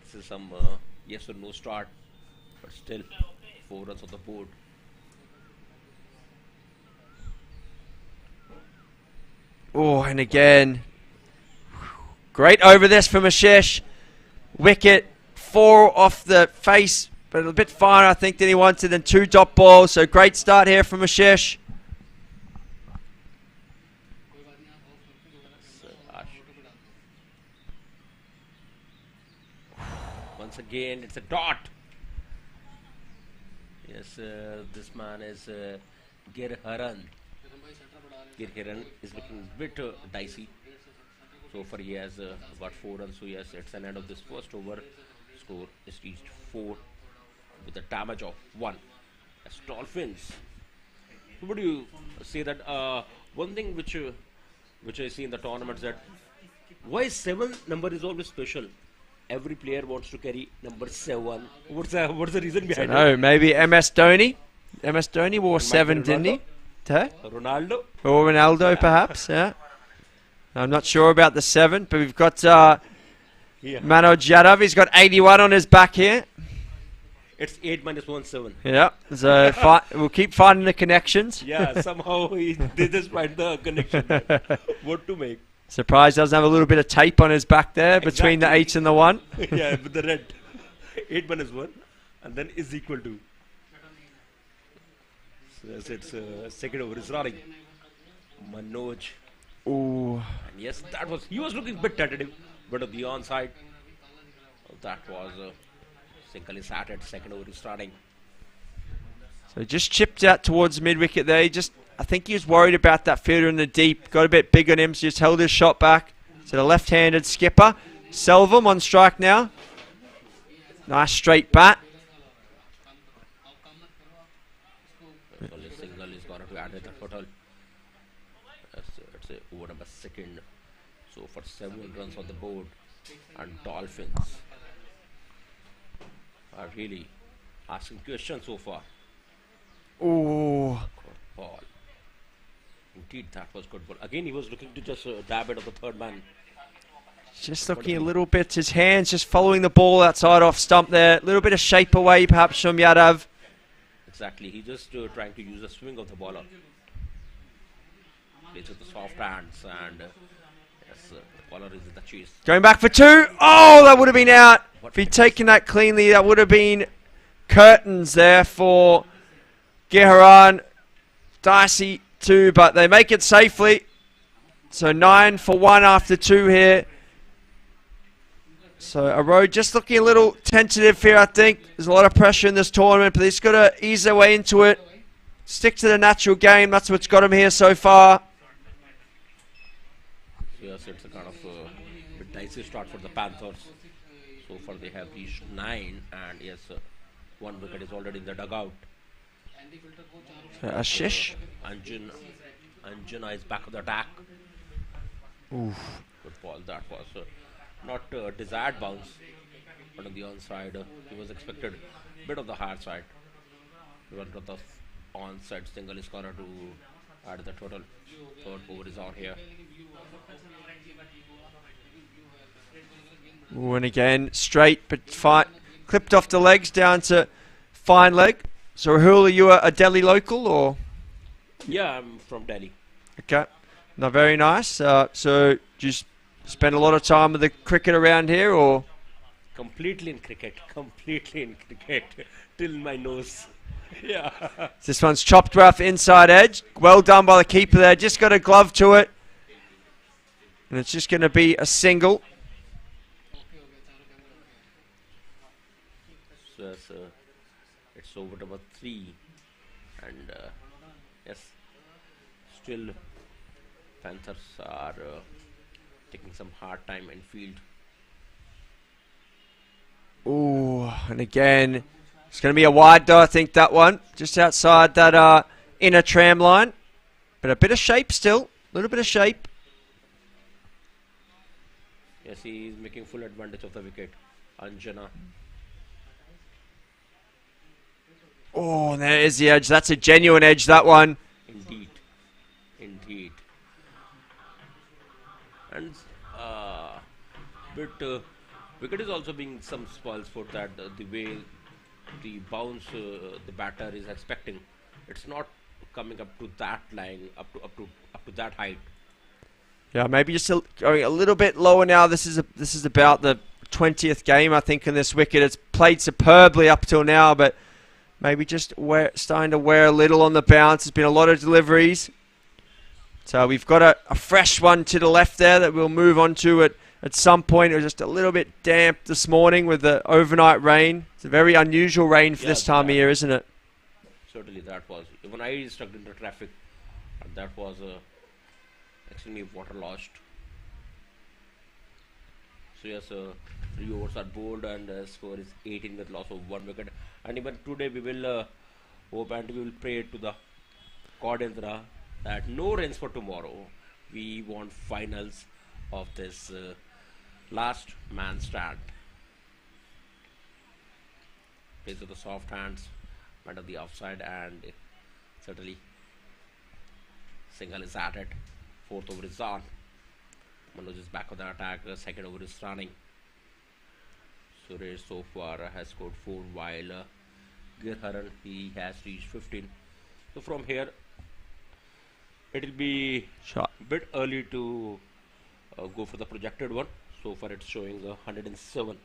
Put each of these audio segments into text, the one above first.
This is some yes or no start, but still 4 runs on the board. Oh, and again, great over this from Ashish. Wicket, 4 off the face, but a bit finer, I think, than he wanted, and 2 dot balls. So great start here from Ashish. Once again, it's a dot. Yes, this man is Girharan. Girharan is looking a bit dicey. So far, he has got 4 runs. So yes, it's an end of this first over. Score is reached 4 with a damage of 1. As Dolphins. Would you say that one thing which I see in the tournament is that why 7 number is always special? Every player wants to carry number 7. What's the reason behind it? No, maybe MS Dhoni. MS Dhoni wore 7, didn't he? Ronaldo? Or Ronaldo, perhaps, yeah. I'm not sure about the 7, but we've got Manoj Yadav. He's got 81 on his back here. It's 8 minus 1, 7. Yeah, so we'll keep finding the connections. Yeah, somehow they just find the connection. What to make? Surprised doesn't have a little bit of tape on his back there between the 8 and the 1. Yeah, with the red. 8 minus 1 and then is equal to. So yes, it's second over is running. Manoj. Ooh. And yes, he was looking a bit tentative, but on the onside, that was single is at second over is starting. So he just chipped out towards mid wicket there. I think he was worried about that fielder in the deep. Got a bit big on him, so just held his shot back. So the left-handed skipper. Selvum on strike now. Nice straight bat. Single is going to add the total. It's over number 2nd. So for 7 runs on the board. And Dolphins are really asking questions so far. Ooh. Good ball. Indeed, that was good ball. Again, he was looking to just dab it of the third man. Just looking a little bit, his hands just following the ball outside off stump there. A little bit of shape away perhaps from Yadav. Exactly, he's just trying to use the swing of the bowler. Plays with the soft hands and yes, the bowler is in the chase. Going back for 2. Oh, that would have been out. If he'd taken that cleanly, that would have been curtains there for Geharan. Dicey 2, but they make it safely. So 9 for 1 after 2 here. So Erode just looking a little tentative here, I think. There's a lot of pressure in this tournament, but he's got to ease their way into it. Stick to the natural game. That's what's got him here so far. Yes, it's a kind of bit dicey start for the Panthers. So far they have reached 9 and yes, 1 wicket is already in the dugout. Ashish. Anjana is back of the attack. Oof. Good ball. That was not desired bounce, but on the onside, he was expected a bit of the higher side. One of the onside single is corner to add the total. Third over is out here. Ooh, and again, straight, but fine. Clipped off the legs down to fine leg. So Rahul, are you a Delhi local or? Yeah, I'm from Delhi. Okay. No, very nice. So just spend a lot of time with the cricket around here or? Completely in cricket. Till my nose. Yeah. This one's chopped rough inside edge. Well done by the keeper there. Just got a glove to it. And it's just going to be a single. So it's over number 3. And yes, still Panthers are taking some hard time in field. Ooh, and again, it's going to be a wide though, I think, that one. Just outside that inner tram line. But a bit of shape still. A little bit of shape. Yes, he is making full advantage of the wicket. Anjana. Oh, and there is the edge. That's a genuine edge, that one. Indeed. But wicket is also being some spoils for that. The way the bounce the batter is expecting, it's not coming up to that line, up to that height. Yeah, maybe just going a little bit lower now. This is about the 20th game, I think, in this wicket. It's played superbly up till now, but maybe just starting to wear a little on the bounce. There's been a lot of deliveries. So we've got a fresh one to the left there that we'll move on to at some point. It was just a little bit damp this morning with the overnight rain. It's a very unusual rain for this time of year, isn't it? Certainly that was. Even I stuck into traffic, and that was extremely water lost. So yes, 3 overs are bowled and score is 18 with loss of 1 wicket. And even today we will hope and we will pray to the God Indra that no rains for tomorrow. We want finals of this last man stand. Plays with the soft hands, under the offside, and certainly single is at it. 4th over is on. Manoj is back on the attack. 2nd over is running. Suresh so far has scored 4, while Girharan, he has reached 15. So from here, it will be a bit early to go for the projected one. So far it's showing 107.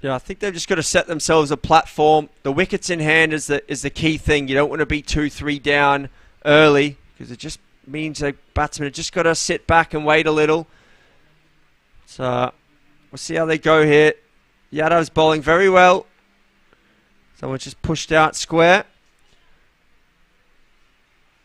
Yeah, I think they've just got to set themselves a platform. The wickets in hand is the key thing. You don't want to be 2-3 down early, because it just means the batsmen have just got to sit back and wait a little. So we'll see how they go here. Yadav's bowling very well. Someone just pushed out square.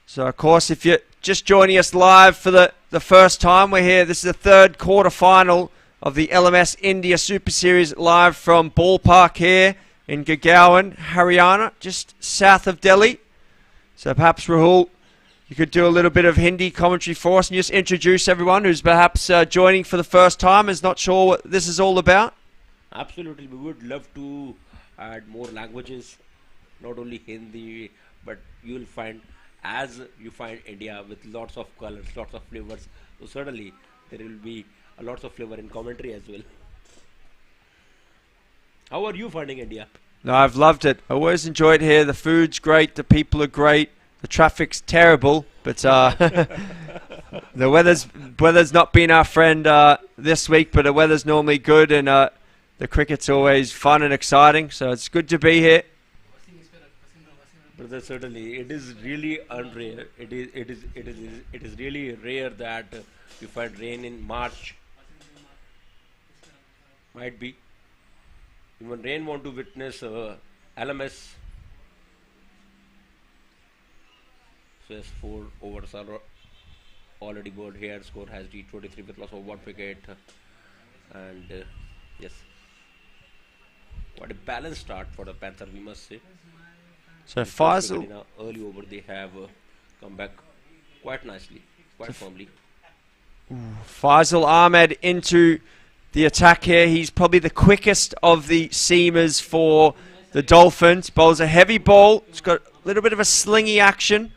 So of course, if you're just joining us live for the first time, we're here. This is the 3rd quarter final of the LMS India Super Series, live from Ballpark here in Gurgaon, Haryana, just south of Delhi. So perhaps, Rahul, you could do a little bit of Hindi commentary for us and just introduce everyone who's perhaps joining for the first time, is not sure what this is all about. Absolutely, we would love to add more languages, not only Hindi, but you'll find, as you find India with lots of colors, lots of flavors, so certainly there will be a lots of flavor in commentary as well. How are you finding India? No, I've loved it. I always enjoy it here. The food's great, the people are great, the traffic's terrible, but the weather's not been our friend this week, but the weather's normally good, and the cricket's always fun and exciting, so it's good to be here. Brother, certainly it is really unrare. It is really rare that you find rain in March. Might be. Even rain want to witness LMS. So yes, 4 overs are already bowled here. Score has reached 23 with loss of 1 wicket. And yes, what a balanced start for the Panther, we must say. So Faisal, in early over, they have come back quite nicely, quite firmly. Faisal Ahmed into the attack here. He's probably the quickest of the seamers for the Dolphins. Bowls a heavy ball. It's got a little bit of a slingy action.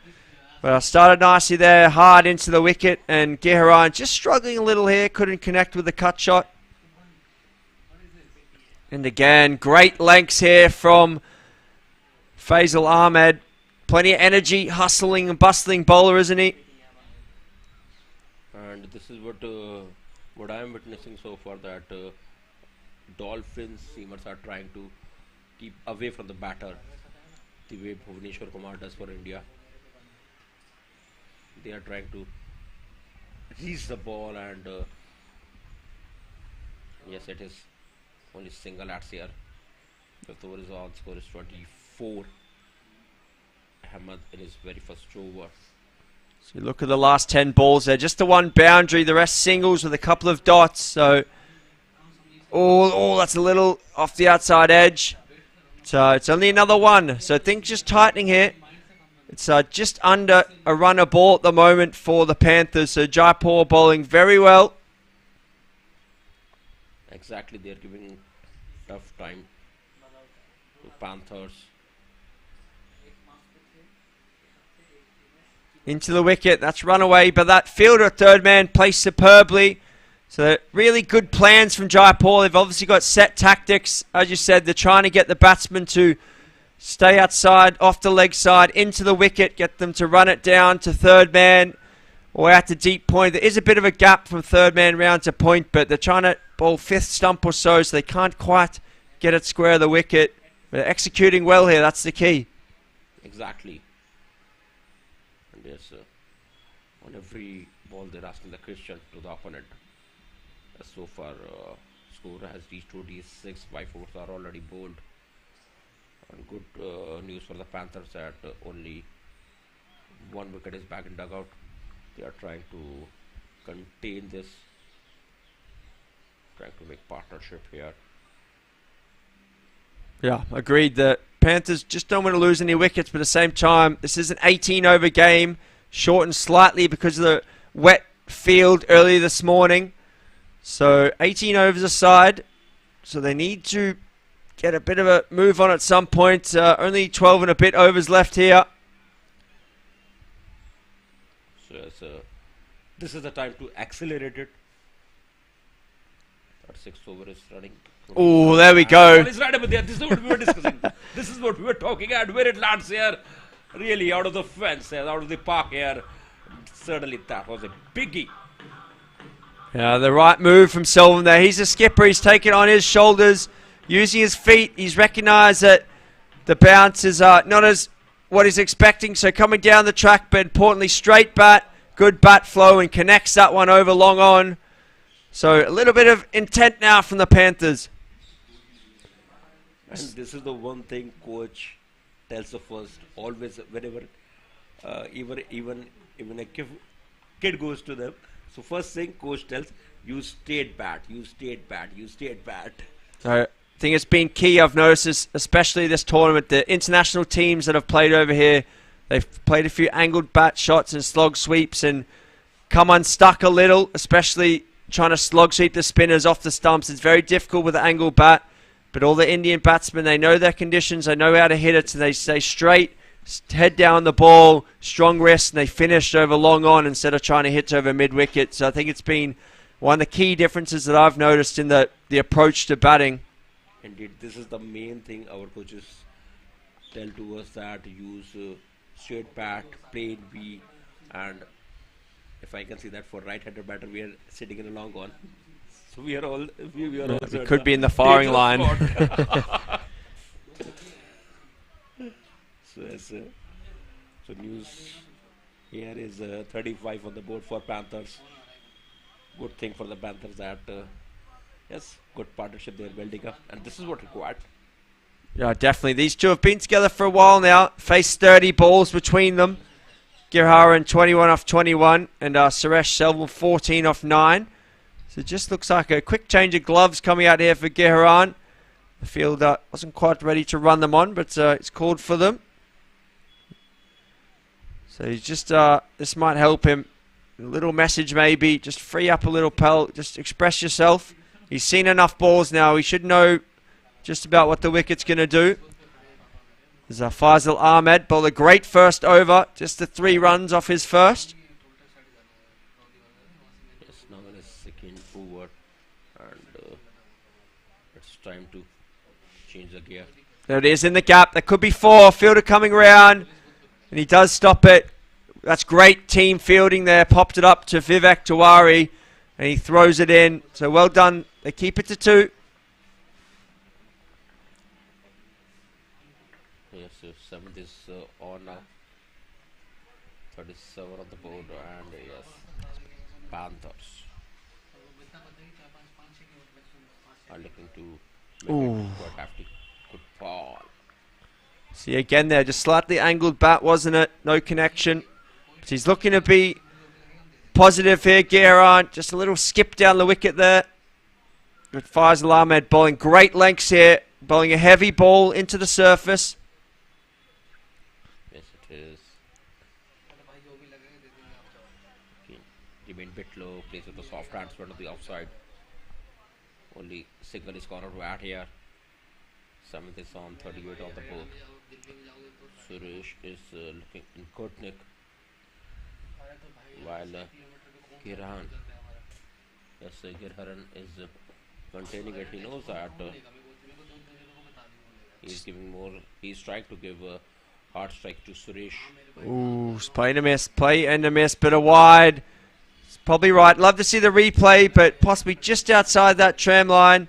But started nicely there, hard into the wicket. And Geharan just struggling a little here. Couldn't connect with the cut shot. And again, great lengths here from Faisal Ahmed. Plenty of energy, hustling and bustling bowler, isn't he? And this is what I am witnessing so far, that Dolphins seamers are trying to keep away from the batter, the way Bhuvaneshwar Kumar does for India. They are trying to reach the ball, and yes, it is only single at here. 5th over is on, score is 24. Ahmed in his very first over. So you look at the last 10 balls there, just the one boundary, the rest singles with a couple of dots. So, that's a little off the outside edge. So it's only another one. So things just tightening here. It's just under a runner ball at the moment for the Panthers. So Jaipur bowling very well. Exactly, they are giving tough time to Panthers. Into the wicket, that's run away, but that fielder, 3rd man, placed superbly. So really good plans from Jaipur. They've obviously got set tactics. As you said, they're trying to get the batsmen to stay outside, off the leg side, into the wicket, get them to run it down to third man or out to deep point. There is a bit of a gap from third man round to point, but they're trying to bowl fifth stump or so they can't quite get it square of the wicket. But they're executing well here, that's the key. Exactly. And yes, on every ball they're asking the question to the opponent. So far, score has reached 26, 5 overs are already bowled. And good news for the Panthers that only one wicket is back in dugout. They are trying to contain this, trying to make partnership here. Yeah, agreed. The Panthers just don't want to lose any wickets, but at the same time, this is an 18-over game, shortened slightly because of the wet field earlier this morning. So 18 overs aside, so they need to get a bit of a move on at some point. Only 12 and a bit overs left here. So yes, this is the time to accelerate it. That sixth over is running. Oh, there we go. This is what we were discussing. This is what we were talking about. Where it lands here, really out of the fence, out of the park here. Certainly that was a biggie. Yeah, the right move from Selvin there. He's a skipper. He's taken on his shoulders, using his feet. He's recognised that the bounce is not as what he's expecting. So coming down the track, but importantly, straight bat, good bat flow, and connects that one over long on. So a little bit of intent now from the Panthers. And this is the one thing coach tells the first, always, whenever, even a kid goes to them. So first thing coach tells, you stayed bat, you stayed bat, you stayed bat. I think it's been key. I've noticed, especially this tournament, the international teams that have played over here, they've played a few angled bat shots and slog sweeps and come unstuck a little, especially trying to slog sweep the spinners off the stumps. It's very difficult with the angled bat, but all the Indian batsmen, they know their conditions, they know how to hit it, so they stay straight, head down the ball, strong wrist, and they finish over long on instead of trying to hit over mid-wicket. So I think it's been one of the key differences that I've noticed in the approach to batting. Indeed, this is the main thing our coaches tell to us, that use straight bat, plain V, and if I can see that for right-hander batter, we are sitting in a long on. So we are all, we are also We could be in the firing line. So yes, so news here is 35 on the board for Panthers. Good thing for the Panthers that yes, good partnership they're building up, and this is what required. Yeah, definitely. These two have been together for a while now. Faced 30 balls between them. Giharan 21 off 21 and Suresh Selvan 14 off 9. So it just looks like a quick change of gloves coming out here for Giharan. The field wasn't quite ready to run them on, but it's called for them. So he's just, this might help him. A little message maybe, just free up a little, pal, just express yourself. He's seen enough balls now, he should know just about what the wicket's going to do. There's Faisal Ahmed, bowled a great first over, just the 3 runs off his first. Yes, now in his second over, and it's time to change the gear. There it is in the gap, there could be 4, fielder coming round, and he does stop it. That's great team fielding there, popped it up to Vivek Tiwari, and he throws it in, so well done, they keep it to 2. Yes, 7th is on now. 37 on the board, and yes, Panthers are looking to make it quite hefty. Good ball. See again there, just slightly angled bat, wasn't it? No connection. But he's looking to be positive here, Giharan. Just a little skip down the wicket there. But Faisal Ahmed bowling great lengths here, bowling a heavy ball into the surface. Yes, it is. Okay. Remain bit low, plays with the soft transfer to the offside. Only single is corner to add here. 7th is on, 38 on the board. Suresh is looking in good nick, while Giharan Yes, Girharan is containing it. He knows that he's giving more. He's trying to give a hard strike to Suresh. Ooh, play and a miss. Play and a miss, but a wide. It's probably right. Love to see the replay, but possibly just outside that tram line.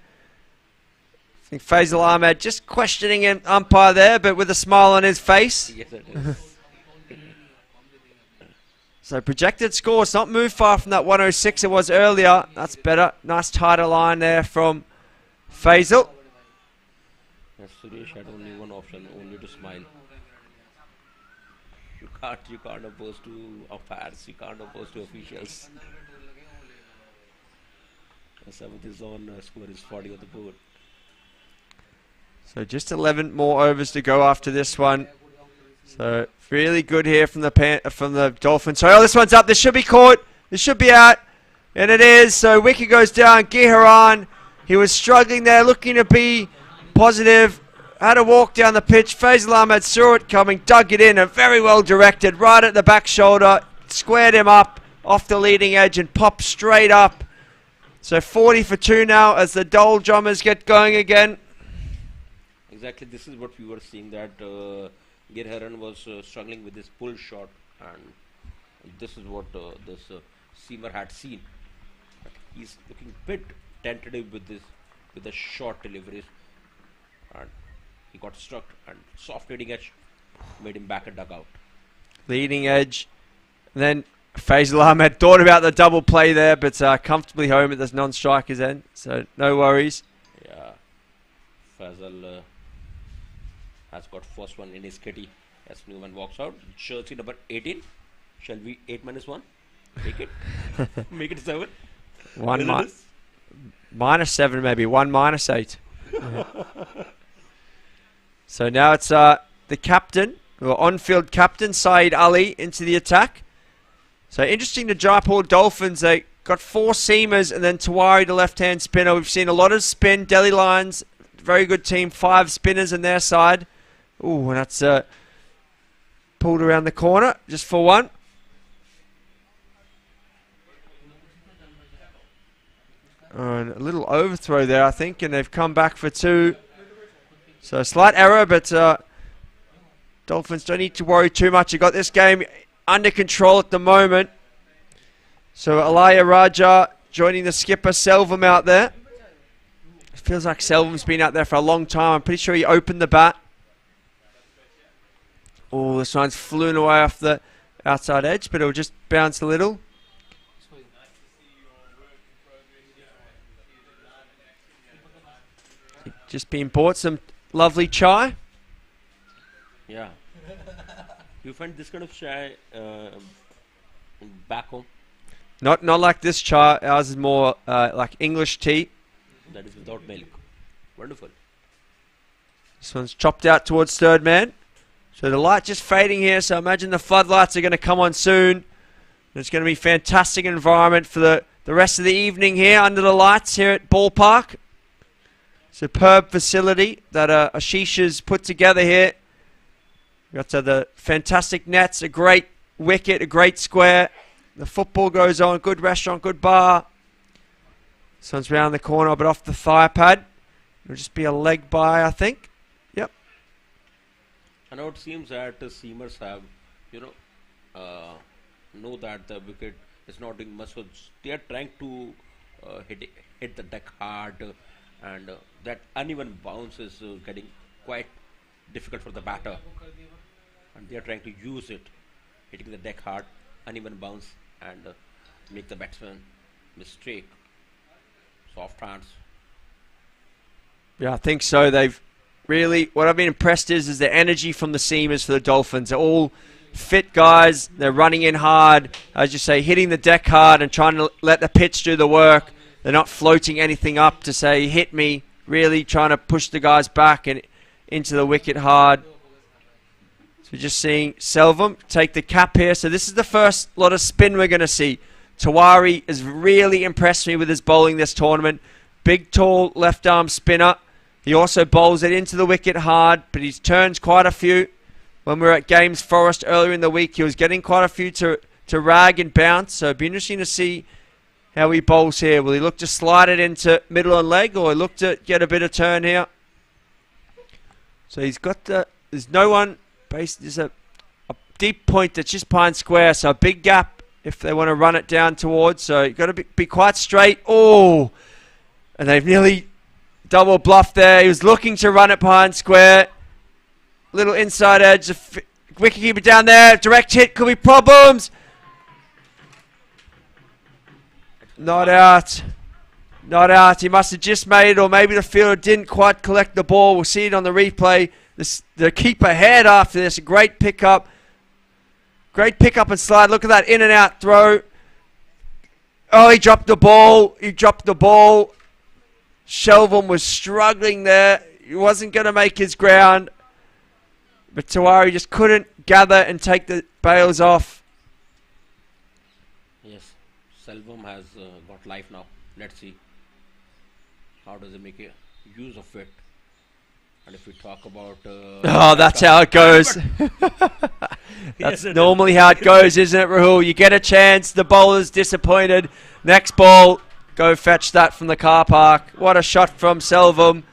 I think Faisal Ahmed just questioning an umpire there, but with a smile on his face. Yes, it is. So projected score, it's not moved far from that 106 it was earlier. That's better. Nice tighter line there from Faisal. Yes, Suresh had only one option, only to smile. You can't oppose to umpires, you can't oppose to officials. Yes, with his own score is 40 on the board. So just 11 more overs to go after this one. So really good here from the Dolphins. So this one's up. This should be caught. This should be out. And it is. So wicket goes down. Giharan, he was struggling there, looking to be positive. Had to walk down the pitch. Faisal Ahmed saw it coming, dug it in, and very well directed. Right at the back shoulder. Squared him up off the leading edge and popped straight up. So 40 for 2 now as the Dole Drummers get going again. Exactly, this is what we were seeing, that Girharan was struggling with his pull shot, and this is what this seamer had seen. He's looking a bit tentative with the short deliveries, and he got struck, and soft leading edge made him back a dugout. Leading edge. And then Faisal Ahmed thought about the double play there, but comfortably home at this non-striker's end, so no worries. Yeah, Faisal has got first one in his kitty as Newman walks out. Jersey number 18. Shall we 8 minus 1? Take it. Make it 7. Minus 7 maybe. 1 minus 8. So now it's the captain, or on-field captain, Saeed Ali, into the attack. So interesting, the Jaipur Dolphins, they got 4 seamers and then Tawari, the left-hand spinner. We've seen a lot of spin. Delhi Lions, very good team. 5 spinners on their side. Ooh, and that's pulled around the corner just for 1. And a little overthrow there, I think, and they've come back for 2. So slight error, but Dolphins don't need to worry too much. You've got this game under control at the moment. So Alaya Raja joining the skipper, Selvum, out there. It feels like Selvum's been out there for a long time. I'm pretty sure he opened the bat. Oh, this one's flown away off the outside edge, but it'll just bounce a little. Just been bought some lovely chai. Yeah. You find this kind of chai back home? Not like this chai. Ours is more like English tea. That is without milk. Wonderful. This one's chopped out towards third man. So the light just fading here, so imagine the floodlights are going to come on soon. It's going to be a fantastic environment for the rest of the evening here under the lights here at Ballpark. Superb facility that Ashish has put together here. We've got the fantastic nets, a great wicket, a great square. The football goes on, good restaurant, good bar. This one's round the corner, but off the thigh pad. It'll just be a leg by, I think. Yep. And now it seems that the seamers have, know that the wicket is not doing much. So they are trying to hit the deck hard, and that uneven bounce is getting quite difficult for the batter. And they are trying to use it, hitting the deck hard, uneven bounce, and make the batsman mistake. Soft hands. Yeah, I think so. They've really, what I've been impressed is the energy from the seamers for the Dolphins. They're all fit guys. They're running in hard, as you say, hitting the deck hard and trying to let the pitch do the work. They're not floating anything up to say, hit me. Really trying to push the guys back and into the wicket hard. So just seeing Selvum take the cap here. So this is the first lot of spin we're going to see. Tawari has really impressed me with his bowling this tournament. Big, tall, left-arm spinner. He also bowls it into the wicket hard, but he turns quite a few. When we were at Games Forest earlier in the week, he was getting quite a few to rag and bounce. So it'd be interesting to see how he bowls here. Will he look to slide it into middle and leg, or he look to get a bit of turn here? So he's got there's no one, there's a deep point that's just pine square, so a big gap if they want to run it down towards. So you've got to be quite straight. Oh, and they've nearly double bluffed there. He was looking to run it pine square. Little inside edge, wicketkeeper down there, direct hit, could be problems. Not out. Not out. He must have just made it, or maybe the fielder didn't quite collect the ball. We'll see it on the replay. The keeper had after this. A great pickup. Great pickup and slide. Look at that in and out throw. Oh, he dropped the ball. He dropped the ball. Shelvin was struggling there. He wasn't going to make his ground. But Tiwari just couldn't gather and take the bails off. Yes, Selvam has got life now. Let's see how does he make a use of it. And if we talk about oh, that's how it goes. That's normally how it goes, isn't it, Rahul? You get a chance, the bowler's disappointed. Next ball, go fetch that from the car park. What a shot from Selvam.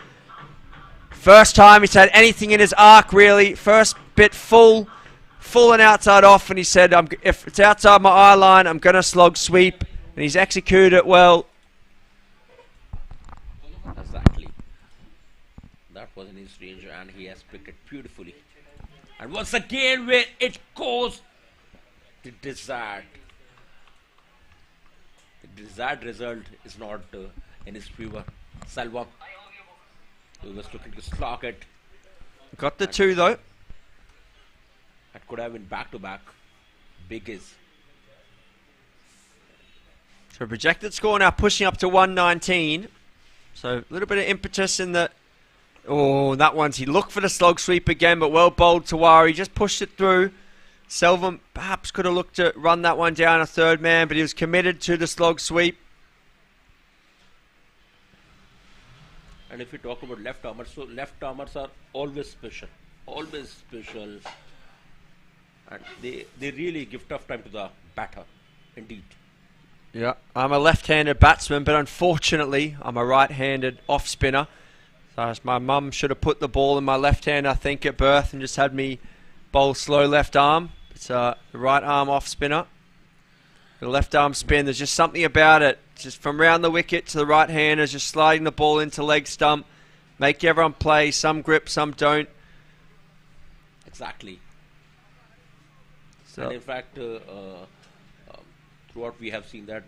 First time he's had anything in his arc, really. First bit full and outside off, and he said, if it's outside my eye line, I'm going to slog sweep. And he's executed it well. Exactly. That was in his range, and he has picked it beautifully. And once again, where it goes, the desired result is not in his favor. Selvam, he was looking to slog it. Got the two, though. That could have been back-to-back. Big is. So projected score now pushing up to 119. So a little bit of impetus in the... Oh, that one's... He looked for the slog sweep again, but well bowled Tiwari. Just pushed it through. Selvam perhaps could have looked to run that one down a third man, but he was committed to the slog sweep. And if we talk about left-armers, so left-armers are always special. Always special. And they really give tough time to the batter. Indeed. Yeah, I'm a left-handed batsman, but unfortunately, I'm a right-handed off-spinner. So my mum should have put the ball in my left hand, I think, at birth, and just had me bowl slow left arm. It's a right arm off-spinner. The left arm spin, there's just something about it. Just from round the wicket to the right-handers, just sliding the ball into leg stump. Make everyone play. Some grip, some don't. Exactly. So. And in fact, throughout we have seen that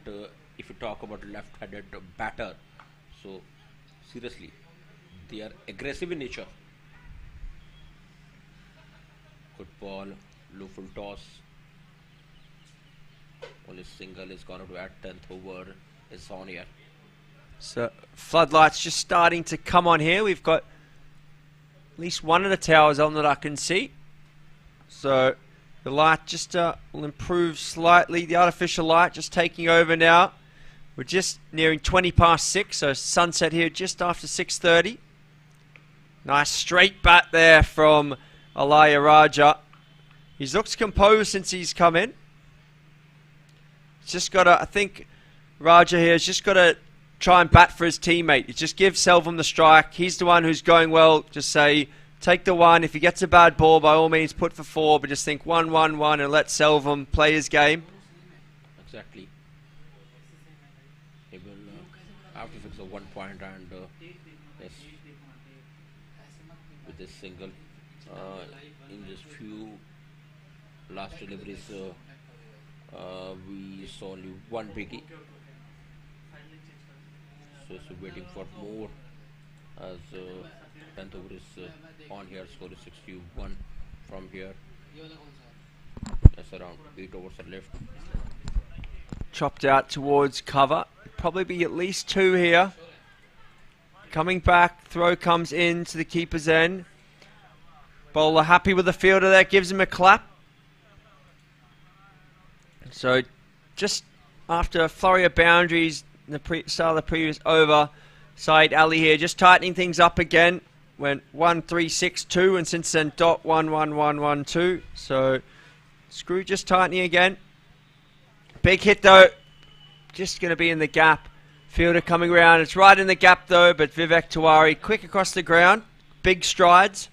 if you talk about left-handed batter, so seriously, they are aggressive in nature. Good ball, low full toss. Only single is gone to at 10th over is on here. So floodlights just starting to come on here. We've got at least one of the towers on that I can see. So the light just will improve slightly. The artificial light just taking over now. We're just nearing 20 past 6, so sunset here just after 6:30. Nice straight bat there from Alaya Raja. He's looked composed since he's come in. He's just got to, I think Raja here has just got to try and bat for his teammate. He just gives Selvam the strike. He's the one who's going well. Just say, take the one. If he gets a bad ball, by all means, put for 4. But just think 1-1-1 and let Selvam play his game. Exactly. He will have to fix a 1 point and yes, with this single in just few last deliveries we saw only one biggie. So waiting for more as 10th over is on here. Score is 61 from here. That's around 8 overs are left. Chopped out towards cover. Probably be at least 2 here. Coming back, throw comes in to the keeper's end. Bowler happy with the fielder there, gives him a clap. So just after a flurry of boundaries in the start of the previous over, Saeed Ali here just tightening things up again. Went 1-3-6-2 and since then dot 1-1-1-1-2. So screw just tightening again. Big hit though. just going to be in the gap. Fielder coming around. It's right in the gap though, but Vivek Tiwari quick across the ground. Big strides.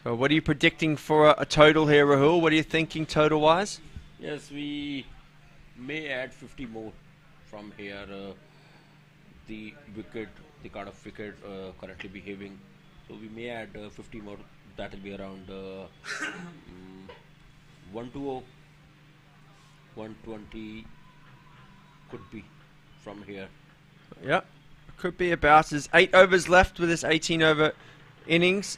So what are you predicting for a total here, Rahul? What are you thinking total-wise? Yes, we may add 50 more from here. The kind of wicket currently behaving. So we may add 50 more. That will be around 120, 120 could be from here. Yep, could be about. There's 8 overs left with this 18-over innings.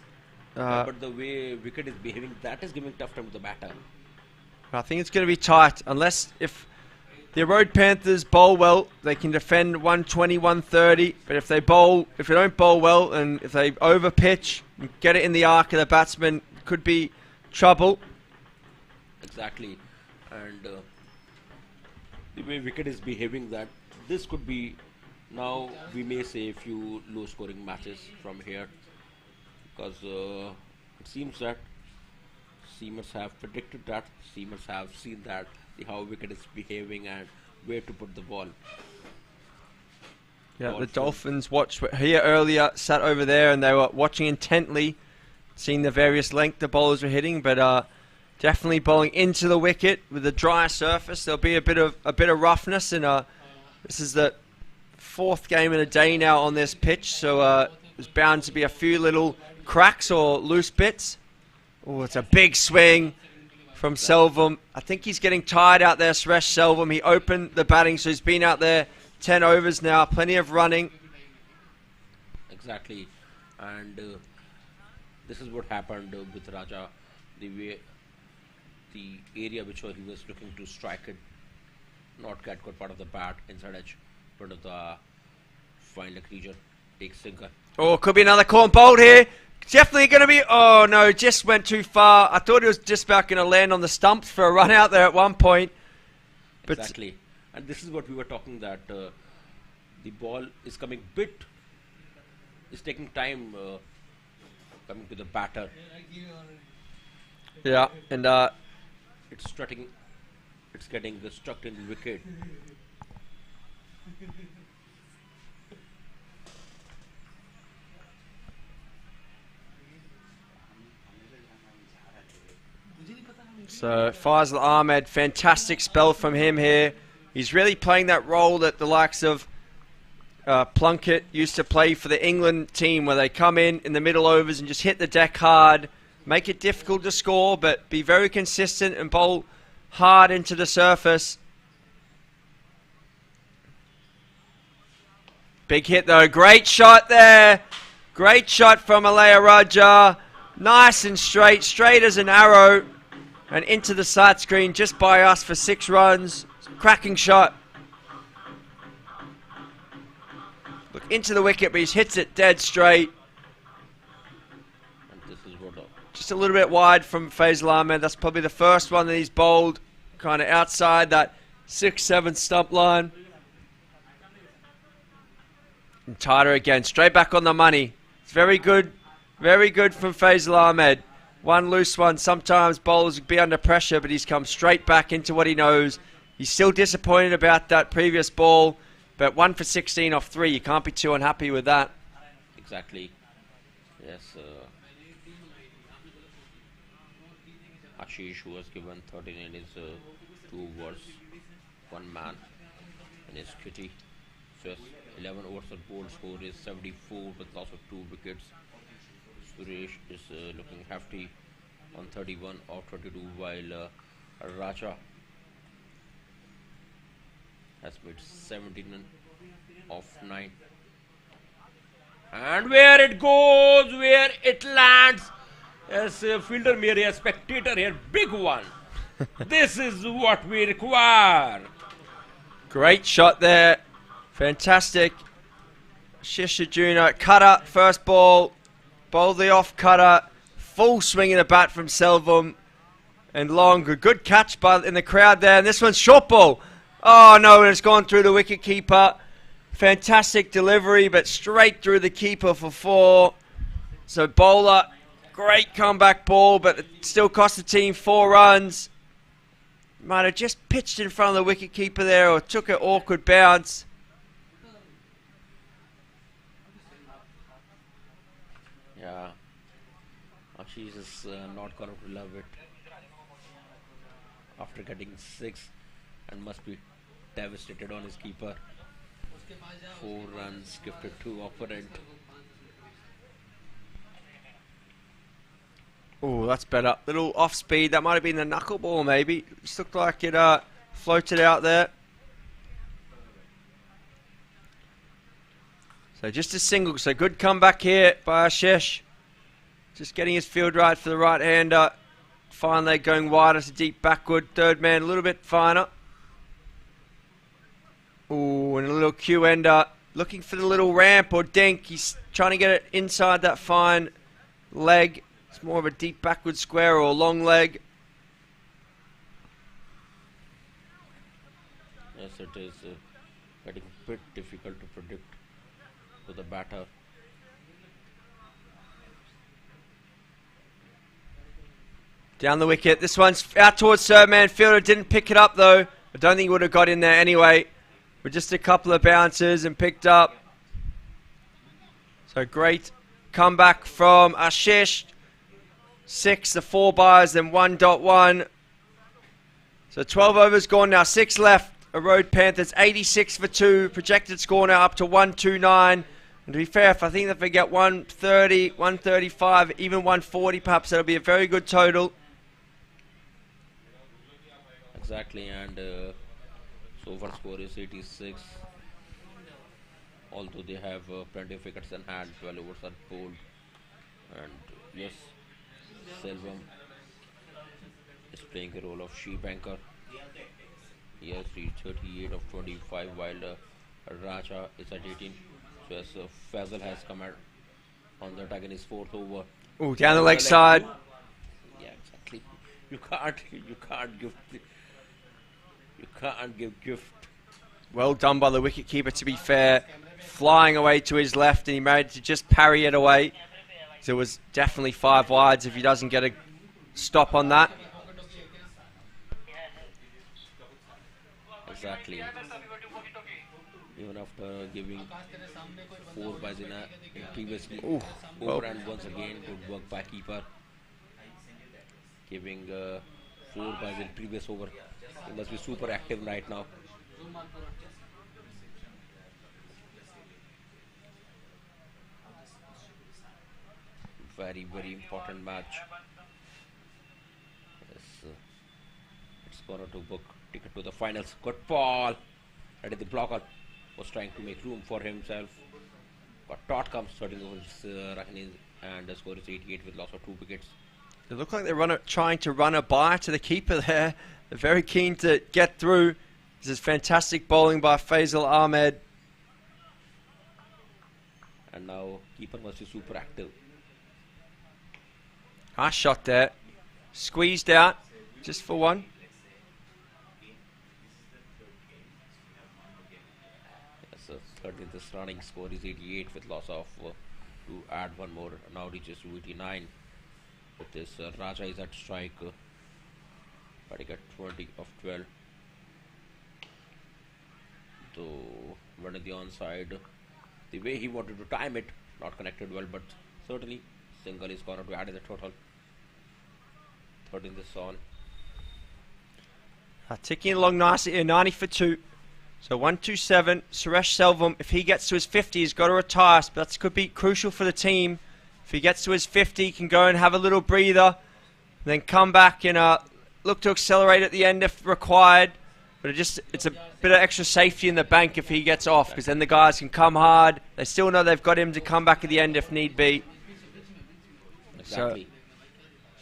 But the way wicket is behaving, that is giving tough time to the batter. I think it's going to be tight, unless if the Erode Panthers bowl well, they can defend 120, 130. But if they don't bowl well, and if they over pitch and get it in the arc of the batsman, it could be trouble. Exactly, and the way wicket is behaving, that this could be, now we may say, a few low-scoring matches from here, because it seems that seamers have predicted that, seamers have seen that, how wicket is behaving and where to put the ball. Yeah, the Dolphins watched here earlier, sat over there, and they were watching intently, seeing the various length the bowlers were hitting, but definitely bowling into the wicket with a drier surface. There'll be a bit of roughness, and this is the 4th game in a day now on this pitch, so there's bound to be a few little cracks or loose bits. Oh, it's a big swing from Selvam. I think he's getting tired out there, Suresh Selvam. He opened the batting, so he's been out there 10 overs now, plenty of running. Exactly, and this is what happened with Raja. The area which he was looking to strike it, not get good part of the bat, inside edge, part of the fine leg region, takes sinker. Oh, could be another corn bolt here. Definitely going to be... Oh, no, just went too far. I thought it was just about going to land on the stumps for a run out there at one point. But exactly. And this is what we were talking, that the ball is coming is taking time coming to the batter. Yeah, and... it's getting struck in the wicket. So Faisal Ahmed, fantastic spell from him here. He's really playing that role that the likes of Plunkett used to play for the England team, where they come in the middle overs and just hit the deck hard, make it difficult to score, but be very consistent and bowl hard into the surface. Big hit though, great shot there. Great shot from Alaya Raja. Nice and straight as an arrow. And into the side screen just by us for 6 runs. Cracking shot. Look into the wicket, but he hits it dead straight. And this is what just a little bit wide from Faisal Ahmed. That's probably the first one that he's bowled kind of outside that 6-7 stump line. And tighter again, straight back on the money. It's very good from Faisal Ahmed. One loose one, sometimes bowlers be under pressure, but he's come straight back into what he knows. He's still disappointed about that previous ball, but 1 for 16 off 3. You can't be too unhappy with that. Exactly. Yes. Ashish, who was given 13 in his 2 overs, 1 man in his kitty. So yes, 11 overs of bold score is 74 with loss of 2 wickets. Suresh is looking hefty on 31 of 22, while Raja has made 17 of 9. And where it goes, where it lands, as a fielder mere, a spectator here, big one. This is what we require. Great shot there, fantastic. Shishajuna, cutter, first ball. Bowled the off cutter, full swing in the bat from Selvam, and long, a good catch in the crowd there. And this one's short ball. Oh no, and it's gone through the wicket keeper. Fantastic delivery, but straight through the keeper for 4. So bowler, great comeback ball, but it still cost the team 4 runs. Might have just pitched in front of the wicket keeper there, or took an awkward bounce. Yeah, Ashish is not going to love it after getting 6 and must be devastated on his keeper. 4 runs gifted to opponent. Oh, that's better. Little off speed. That might have been the knuckleball, maybe. Just looked like it floated out there. So just a single. So good comeback here by Ashish. Just getting his field right for the right-hander. Fine leg going wider to deep backward. Third man a little bit finer. Ooh, and a little Q-ender. Looking for the little ramp or dink. He's trying to get it inside that fine leg. It's more of a deep backward square or long leg. Yes, it is getting a bit difficult to predict to the batter. Down the wicket. This one's out towards third man. Fielder didn't pick it up though. I don't think he would have got in there anyway. With just a couple of bounces and picked up. So great comeback from Ashish. 6, the 4 bars, then 1.1. So 12 overs gone now. 6 left. Erode Panthers 86 for 2. Projected score now up to 129. And to be fair, I think if they get 130, 135, even 140 perhaps, that'll be a very good total. Exactly, and so far score is 86. Although they have plenty of wickets in hand, 12 overs are bowled. And yes, Selvam is playing the role of sheep anchor. He has reached 38 of 25, while Raja is at 18. So yes, Faisal has come out on the attack in his 4th over. Ooh, down the leg side. Yeah, exactly. You can't give gift. Well done by the wicketkeeper, to be fair. Flying away to his left, and he managed to just parry it away. So it was definitely 5 wides if he doesn't get a stop on that. Exactly. Even after giving 4 buys in previously over, and once again good work by keeper. Giving 4 buys in previous over. He must be super active right now. Very, very important match. Yes, it's gonna to book ticket to the finals. Good ball. Ready, the blocker was trying to make room for himself. But Todd comes starting over Rahane, and the score is 88 with loss of 2 wickets. They look like they're trying to run a bye to the keeper there. They're very keen to get through. This is fantastic bowling by Faisal Ahmed. And now keeper must be super active. Nice shot there. Squeezed out just for 1. Yes, so currently this running score is 88 with loss of to add 1 more. Now reaches to 89. With this Raja is at strike. But he got 20 of 12. So one of the onside. The way he wanted to time it, not connected well, but certainly single is going to add in the total. 13 this on. Ticking along nicely here, 90 for 2. So 127. Suresh Selvam, if he gets to his 50, he's got to retire. But that could be crucial for the team. If he gets to his 50, he can go and have a little breather. Then come back and look to accelerate at the end if required. But it's a bit of extra safety in the bank if he gets off, because then the guys can come hard. They still know they've got him to come back at the end if need be. Exactly.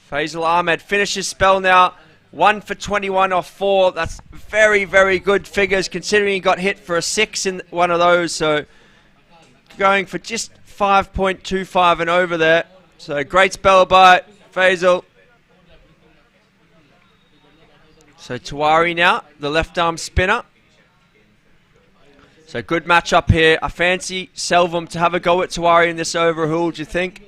So Faisal Ahmed finishes spell now. 1 for 21 off 4. That's very, very good figures considering he got hit for a 6 in one of those. So going for just 5.25 and over there. So great spell by Faisal. So Tiwari now, the left arm spinner. So good match up here. I fancy Selvam to have a go at Tiwari in this over. Who would you think?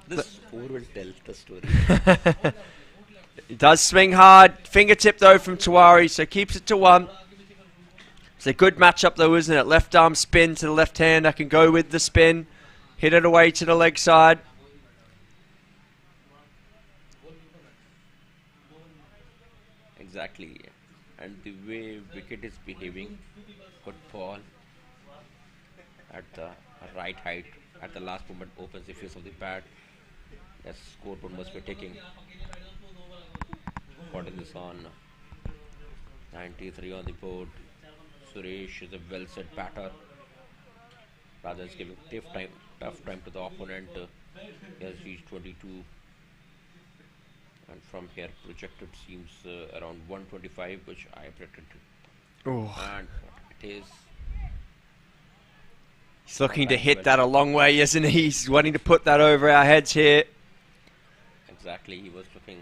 This over will tell the story. He does swing hard. Fingertip though from Tiwari, so keeps it to 1. It's a good matchup though, isn't it? Left arm spin to the left hand. I can go with the spin. Hit it away to the leg side. Exactly. And the way wicket is behaving, good ball at the right height, at the last moment opens the face of the bat. Yes, scoreboard must be taking. Putting this on 93 on the board. Suresh is a well set batter. Raja is giving tough time to the opponent. He has reached 22. And from here projected seems around 125, which I predicted. Oh. And it is. He's looking to hit that a long way, isn't he? He's wanting to put that over our heads here. Exactly, he was looking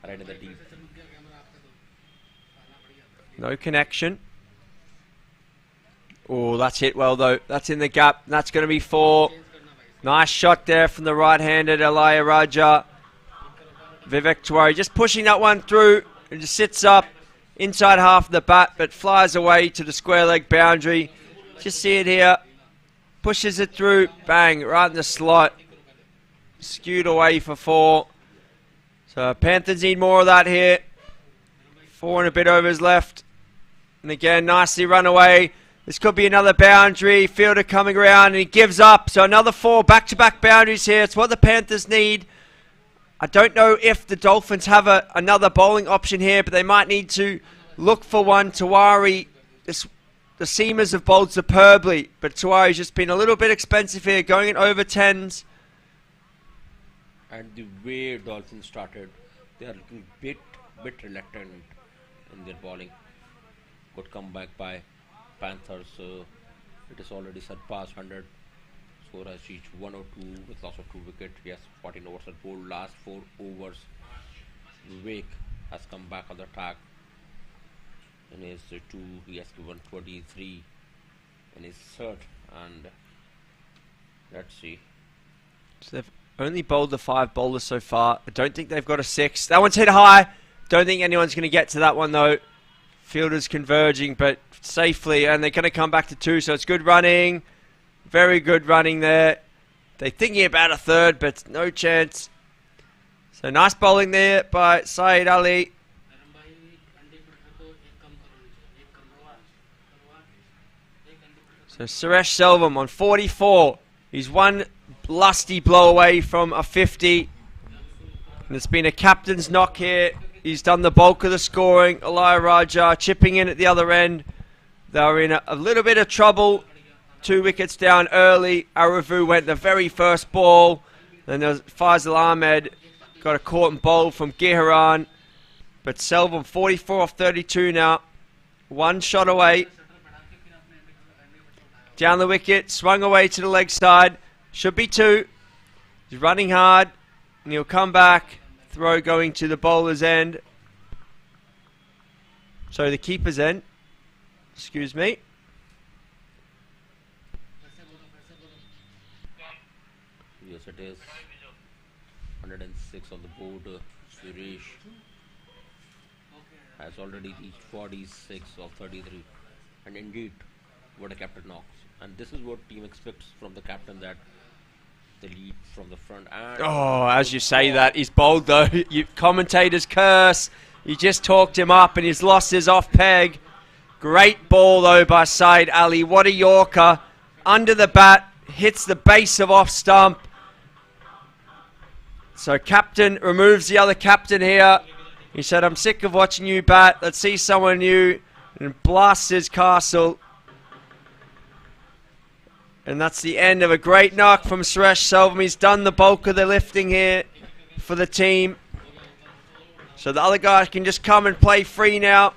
right in the deep. No connection. Oh, that's hit well though. That's in the gap. That's going to be 4. Nice shot there from the right-handed Elia Raja. Vivek Tiwari just pushing that one through. It just sits up inside half of the bat, but flies away to the square leg boundary. Just see it here. Pushes it through. Bang, right in the slot. Skewed away for 4. So Panthers need more of that here. 4 and a bit overs left. And again, nicely run away. This could be another boundary. Fielder coming around and he gives up. So another 4 back-to-back boundaries here. It's what the Panthers need. I don't know if the Dolphins have another bowling option here, but they might need to look for one. Tiwari, the seamers have bowled superbly, but Tiwari's just been a little bit expensive here, going in over 10s. And the way Dolphins started, they are looking bit reluctant in their bowling. Good comeback by Panthers. It is already surpassed 100. Score has reached 102 with loss of 2 wickets. Yes, 14 overs at bowled. Last 4 overs, Vivek has come back on the attack. In his 2, he has given 23 in his third. And let's see. So they've only bowled the 5 bowlers so far. I don't think they've got a 6. That one's hit high. Don't think anyone's going to get to that one though. Fielders converging, but safely, and they're going to come back to 2. So it's good running. Very good running there. They're thinking about a 3rd, but no chance. So nice bowling there by Saeed Ali. So Suresh Selvam on 44. He's one lusty blow away from a 50. And it's been a captain's knock here. He's done the bulk of the scoring. Elia Raja chipping in at the other end. They were in a little bit of trouble. 2 wickets down early. Aravu went the very first ball. Then there was Faisal Ahmed. Got a caught and bowl from Giharan. But Selvam 44 off 32 now. 1 shot away. Down the wicket. Swung away to the leg side. Should be 2. He's running hard. And he'll come back. Throw going to the bowler's end. Sorry, the keeper's end. Excuse me. Yes, it is. 106 on the board. Suresh has already reached 46 of 33. And indeed, what a captain knocks. And this is what team expects from the captain, that the lead from the front. And oh, as you say that, he's bowled though. You commentators curse. You just talked him up and he's lost his off peg. Great ball though by Saeed Ali. What a Yorker. Under the bat. Hits the base of off stump. So captain removes the other captain here. He said, I'm sick of watching you bat. Let's see someone new. And blasts his castle. And that's the end of a great knock from Suresh Selvam. He's done the bulk of the lifting here for the team. So the other guy can just come and play free now.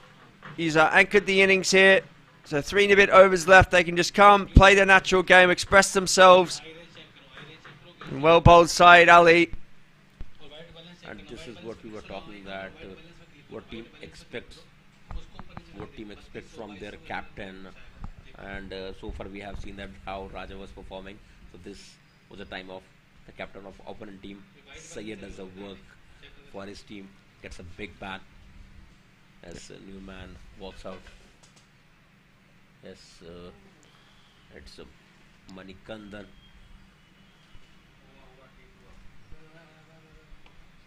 He's anchored the innings here. So 3 and a bit overs left. They can just come, play their natural game, express themselves. And well bowled Saeed Ali. And this is what we were talking, that what team expects from their captain. And so far we have seen that how Raja was performing. So this was a time of the captain of opponent team Sayed does the work for his team, gets a big bat as a new man walks out. Yes, it's Manikandan.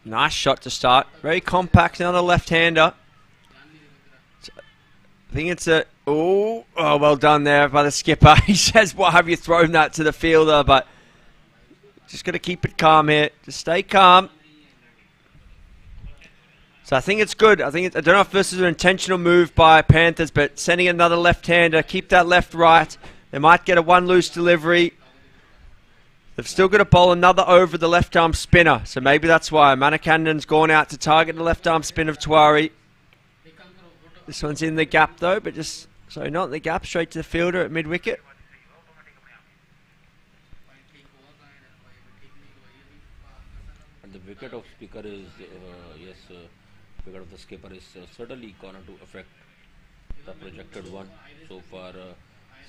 Nice shot to start. Very compact, another left-hander. I think it's a... Oh, well done there by the skipper. He says, "What have you thrown that to the fielder?" But just got to keep it calm here. Just stay calm. So I think it's good. I don't know if this is an intentional move by Panthers, but sending another left-hander, keep that left-right. They might get a one loose delivery. They've still got to bowl another over the left-arm spinner. So maybe that's why Manikandan's gone out to target the left-arm spin of Tiwari. This one's in the gap though, but just, sorry, not in the gap, straight to the fielder at mid-wicket. And the wicket of speaker is, wicket of the skipper is certainly going to affect the projected one. So far,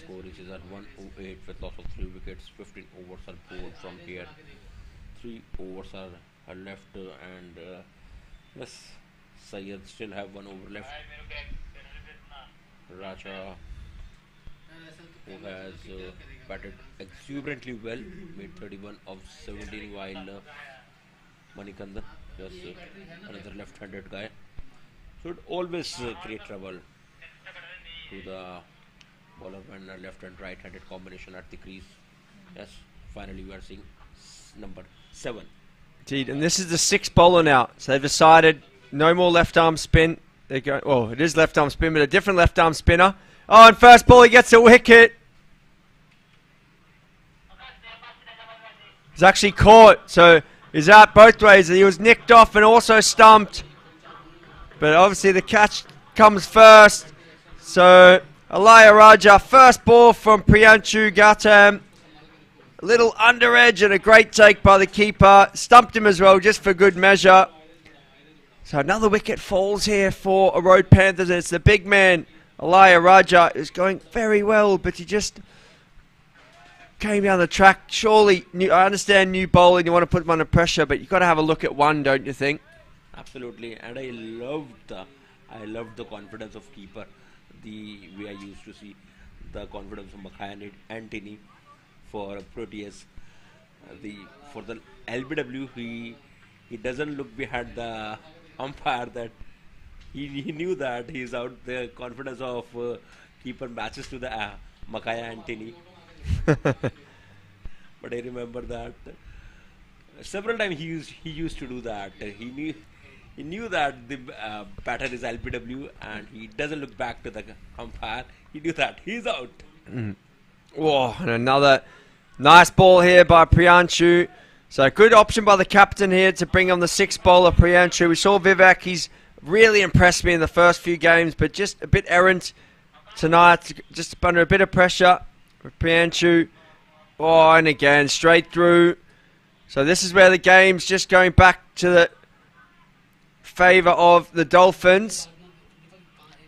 score is at 108 with loss of 3 wickets. 15 overs are bowled from here. 3 overs are left, and yes, Sayed still have 1 over left. Raja, who has batted exuberantly well, made 31 of 17, while Manikandan, just another left-handed guy, should always create trouble to the bowler when a left and right-handed combination at the crease. Yes, finally we are seeing number 7. Indeed, and this is the 6th bowler now. So they've decided no more left-arm spin. They go. Oh, it is left-arm spin, but a different left-arm spinner. Oh, and first ball he gets a wicket. He's actually caught, so he's out both ways. He was nicked off and also stumped. But obviously the catch comes first. So Alaya Raja, first ball from Priyanshu Gautam. A little under edge and a great take by the keeper. Stumped him as well, just for good measure. So another wicket falls here for Erode Panthers, and it's the big man, Alaya Raja, who's going very well, but he just came down the track. Surely, I understand new bowling, you want to put him under pressure, but you've got to have a look at one, don't you think? Absolutely, and I loved the confidence of keeper. The way I used to see the confidence of Makaya and Antony for Proteas. For the LBW, he doesn't look behind the umpire, that he knew that he's out. The confidence of keeper matches to the Makaya Antony. But I remember that several times he used to do that. He knew that the batter is LBW and he doesn't look back to the umpire. He knew that he's out. Whoa, and another nice ball here by Priyanshu. So good option by the captain here to bring on the 6th bowler, Priyanshu. We saw Vivek, he's really impressed me in the first few games, but just a bit errant tonight, just under a bit of pressure with Priyanshu. Oh, and again, straight through. So this is where the game's just going back to the favour of the Dolphins.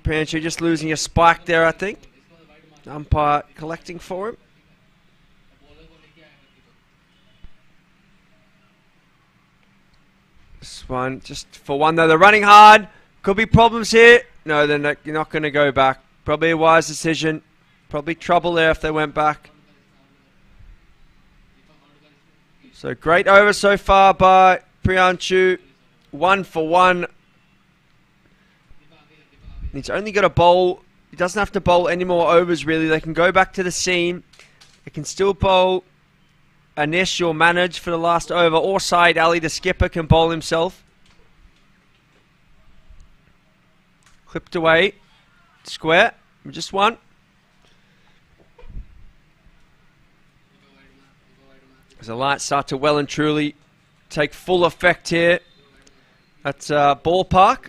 Priyanshu just losing a spike there, I think. Umpire collecting for him. This one, just for one though, they're running hard. Could be problems here. No, they're not, you're not going to go back. Probably a wise decision. Probably trouble there if they went back. So great over so far by Priyanshu. 1 for 1. He's only got to bowl. He doesn't have to bowl any more overs really. They can go back to the seam. They can still bowl Anish or Manage for the last over, or Saeed Ali, the skipper, can bowl himself. Clipped away. Square. Just one. As the lights start to well and truly take full effect here at Ballpark.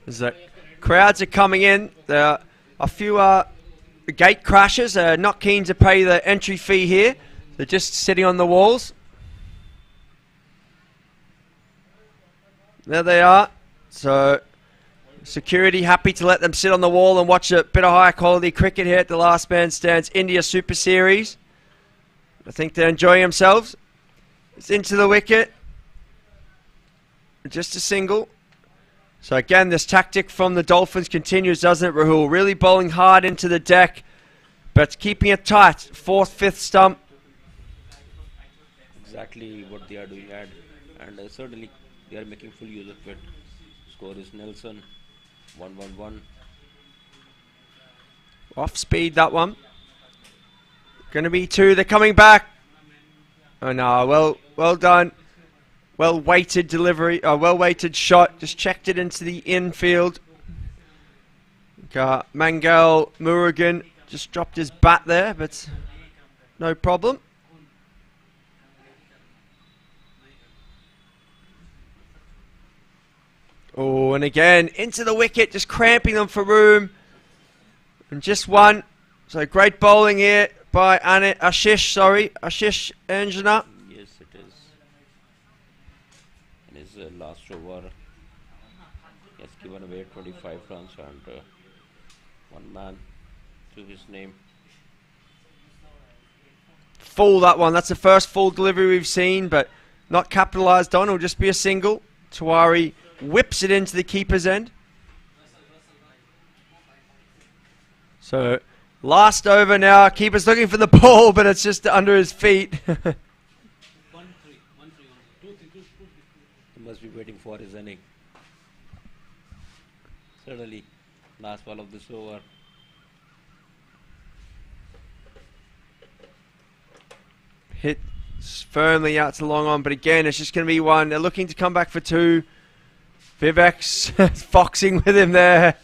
As the crowds are coming in, there are a few gate crashers not keen to pay the entry fee here. They're just sitting on the walls. There they are. So Security happy to let them sit on the wall and watch a bit of high quality cricket here at the Last Man Stands India Super Series. I think they're enjoying themselves. It's into the wicket. Just a single. So again, this tactic from the Dolphins continues, doesn't it, Rahul? Really bowling hard into the deck, but keeping it tight. 4th, 5th stump. Exactly what they are doing, and certainly they are making full use of it. Score is Nelson, 1-1-1. Off speed, that one. Going to be 2. They're coming back. Oh no, well done. Well weighted delivery, well weighted shot. Just checked it into the infield. Mangal Murugan just dropped his bat there, but no problem. Oh, and again, into the wicket, just cramping them for room. And just one. So great bowling here by Ashish Anjana. Yes, it is. In his last over, he has given away 25 runs and one man to his name. Full, that one. That's the first full delivery we've seen, but not capitalised on. It'll just be a single. Tiwari whips it into the keeper's end. So, last over now. Keeper's looking for the ball, but it's just under his feet. He must be waiting for his inning. Certainly, last ball of this over. Hit firmly out to long on, but again, it's just going to be one. They're looking to come back for 2. Vivek's foxing with him there.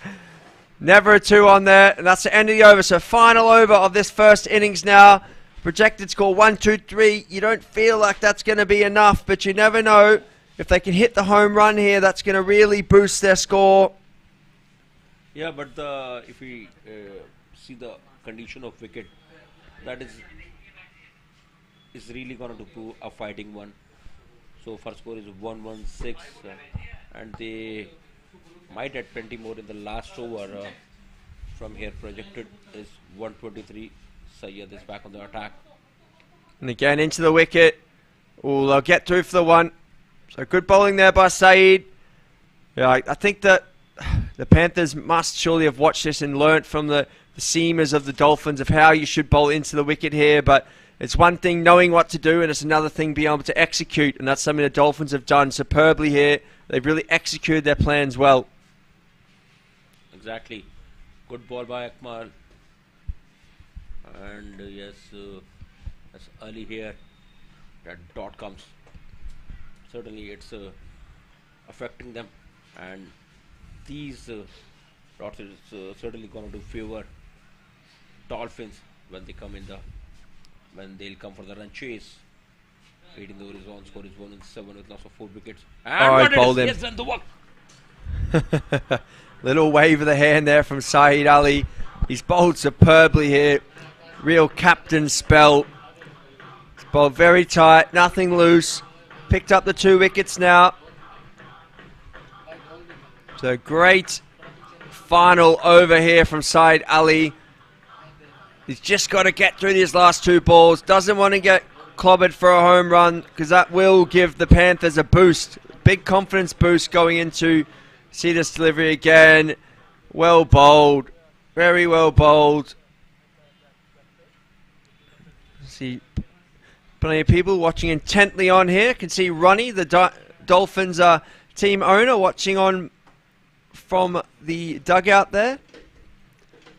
Never a 2 on there, and that's the end of the over. So final over of this first innings now. Projected score 1-2-3. You don't feel like that's going to be enough, but you never know. If they can hit the home run here, that's going to really boost their score. Yeah, but if we see the condition of wicket, that is really going to do a fighting one. So first score is 1-1-6, and they might add 20 more in the last over. From here projected is 123. Sayyed is back on the attack. And again into the wicket. Oh, they'll get through for the 1. So good bowling there by Saeed. Yeah, I think that the Panthers must surely have watched this and learnt from the seamers of the Dolphins of how you should bowl into the wicket here. But it's one thing knowing what to do, and it's another thing being able to execute. And that's something the Dolphins have done superbly here. They've really executed their plans well. Exactly. Good ball by Akmal. And yes, that's early here. That dot comes. Certainly it's affecting them. And these dots is certainly going to do favor Dolphins when they come when they'll come for the run chase. 8 in the horizon, score is 1-7 with loss of 4 wickets. And bowled him. Yes, done the work. Little wave of the hand there from Saeed Ali. He's bowled superbly here. Real captain spell. He's bowled very tight, nothing loose. Picked up the 2 wickets now. So great final over here from Saeed Ali. He's just got to get through these last 2 balls. Doesn't want to get clobbered for a home run, because that will give the Panthers a boost. Big confidence boost going into see this delivery again. Well bowled. Very well bowled. See plenty of people watching intently on here. Can see Ronnie, the Dolphins team owner, watching on from the dugout there.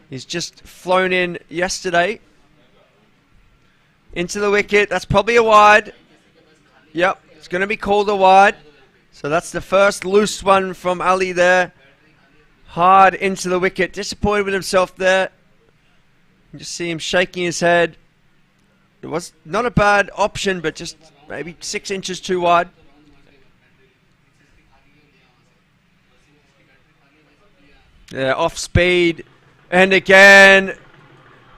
He's just flown in yesterday. Into the wicket. That's probably a wide. Yep, it's going to be called a wide. So that's the first loose one from Ali there. Hard into the wicket. Disappointed with himself there. You just see him shaking his head. It was not a bad option, but just maybe 6 inches too wide. Yeah, off speed. And again,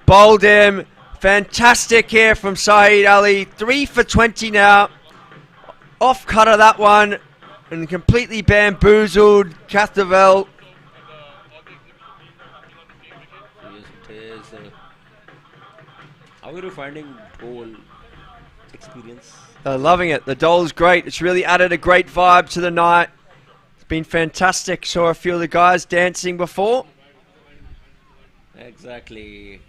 bowled him. Fantastic here from Saeed Ali. 3 for 20 now. Off cutter that one. And completely bamboozled Cathavel. How are you finding whole experience? Loving it. The doll's great. It's really added a great vibe to the night. It's been fantastic. Saw a few of the guys dancing before. Exactly.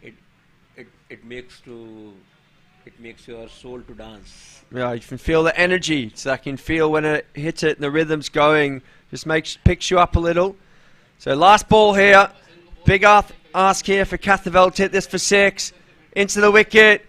It makes your soul to dance. Yeah, you can feel the energy. So I can feel when it hits it and the rhythm's going. Just picks you up a little. So last ball here. Big ask here for Catherveld to hit this for 6. Into the wicket.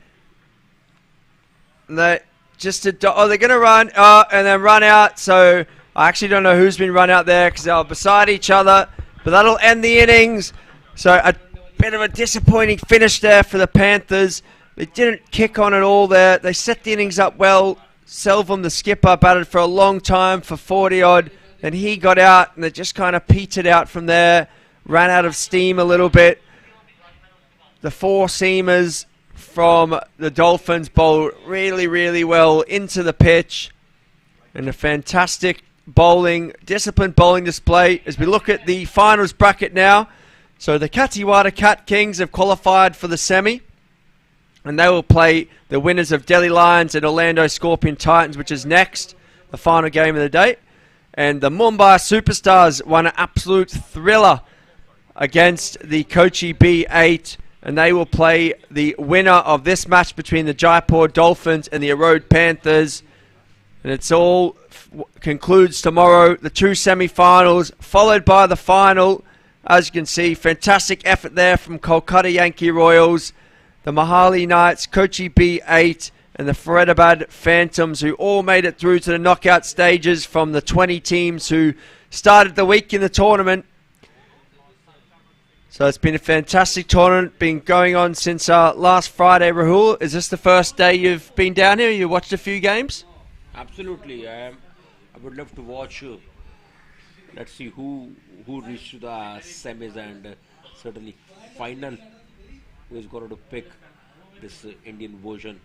And they're going to run and then run out. So I actually don't know who's been run out there because they're beside each other. But that'll end the innings. So a bit of a disappointing finish there for the Panthers. They didn't kick on at all there. They set the innings up well. Selvum, the skipper, batted for a long time for 40-odd. Then he got out and it just kind of petered out from there. Ran out of steam a little bit. The 4-seamers from the Dolphins bowled really, really well into the pitch. And a fantastic disciplined bowling display as we look at the finals bracket now. So the Katiwada Cat Kings have qualified for the semi. And they will play the winners of Delhi Lions and Orlando Scorpion Titans, which is next, the final game of the day. And the Mumbai Superstars won an absolute thriller against the Kochi B8. And they will play the winner of this match between the Jaipur Dolphins and the Erode Panthers. And it's all concludes tomorrow, the 2 semi-finals, followed by the final. As you can see, fantastic effort there from Kolkata Yankee Royals, the Mohali Knights, Kochi B8, and the Faridabad Phantoms, who all made it through to the knockout stages from the 20 teams who started the week in the tournament. So it's been a fantastic tournament, been going on since last Friday. Rahul, is this the first day you've been down here? You watched a few games? Absolutely. I would love to watch. Let's see who reached the semis and certainly final. Who is going to pick this Indian version,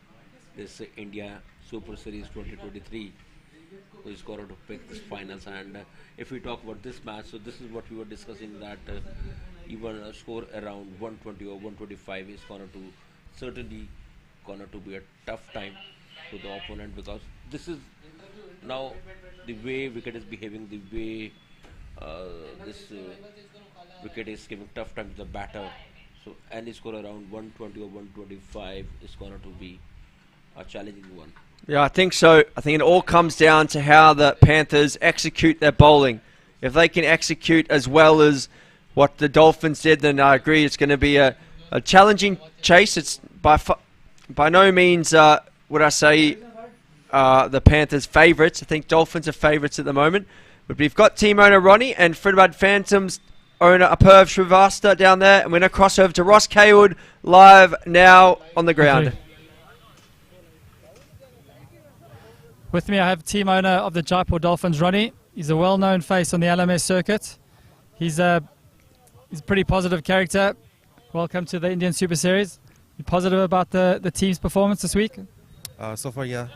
this India Super Series 2023? Who is going to pick this finals? And if we talk about this match, so this is what we were discussing, that even a score around 120 or 125 is certainly going to be a tough time to the opponent, because this is now the way wicket is behaving, the way this wicket is giving tough time to the batter. So any score around 120 or 125 is going to be a challenging one. Yeah, I think so. I think it all comes down to how the Panthers execute their bowling. If they can execute as well as what the Dolphins did, then I agree it's going to be a challenging chase. It's by no means would I say the Panthers' favourites. I think Dolphins are favourites at the moment. But we've got team owner Ronnie and Faridabad Phantoms owner Apurv Srivastava down there. And we're going to cross over to Ross Kaywood live now on the ground. Okay. With me I have team owner of the Jaipur Dolphins, Ronnie. He's a well-known face on the LMS circuit. He's a pretty positive character. Welcome to the Indian Super Series. You positive about the team's performance this week? So far, yeah.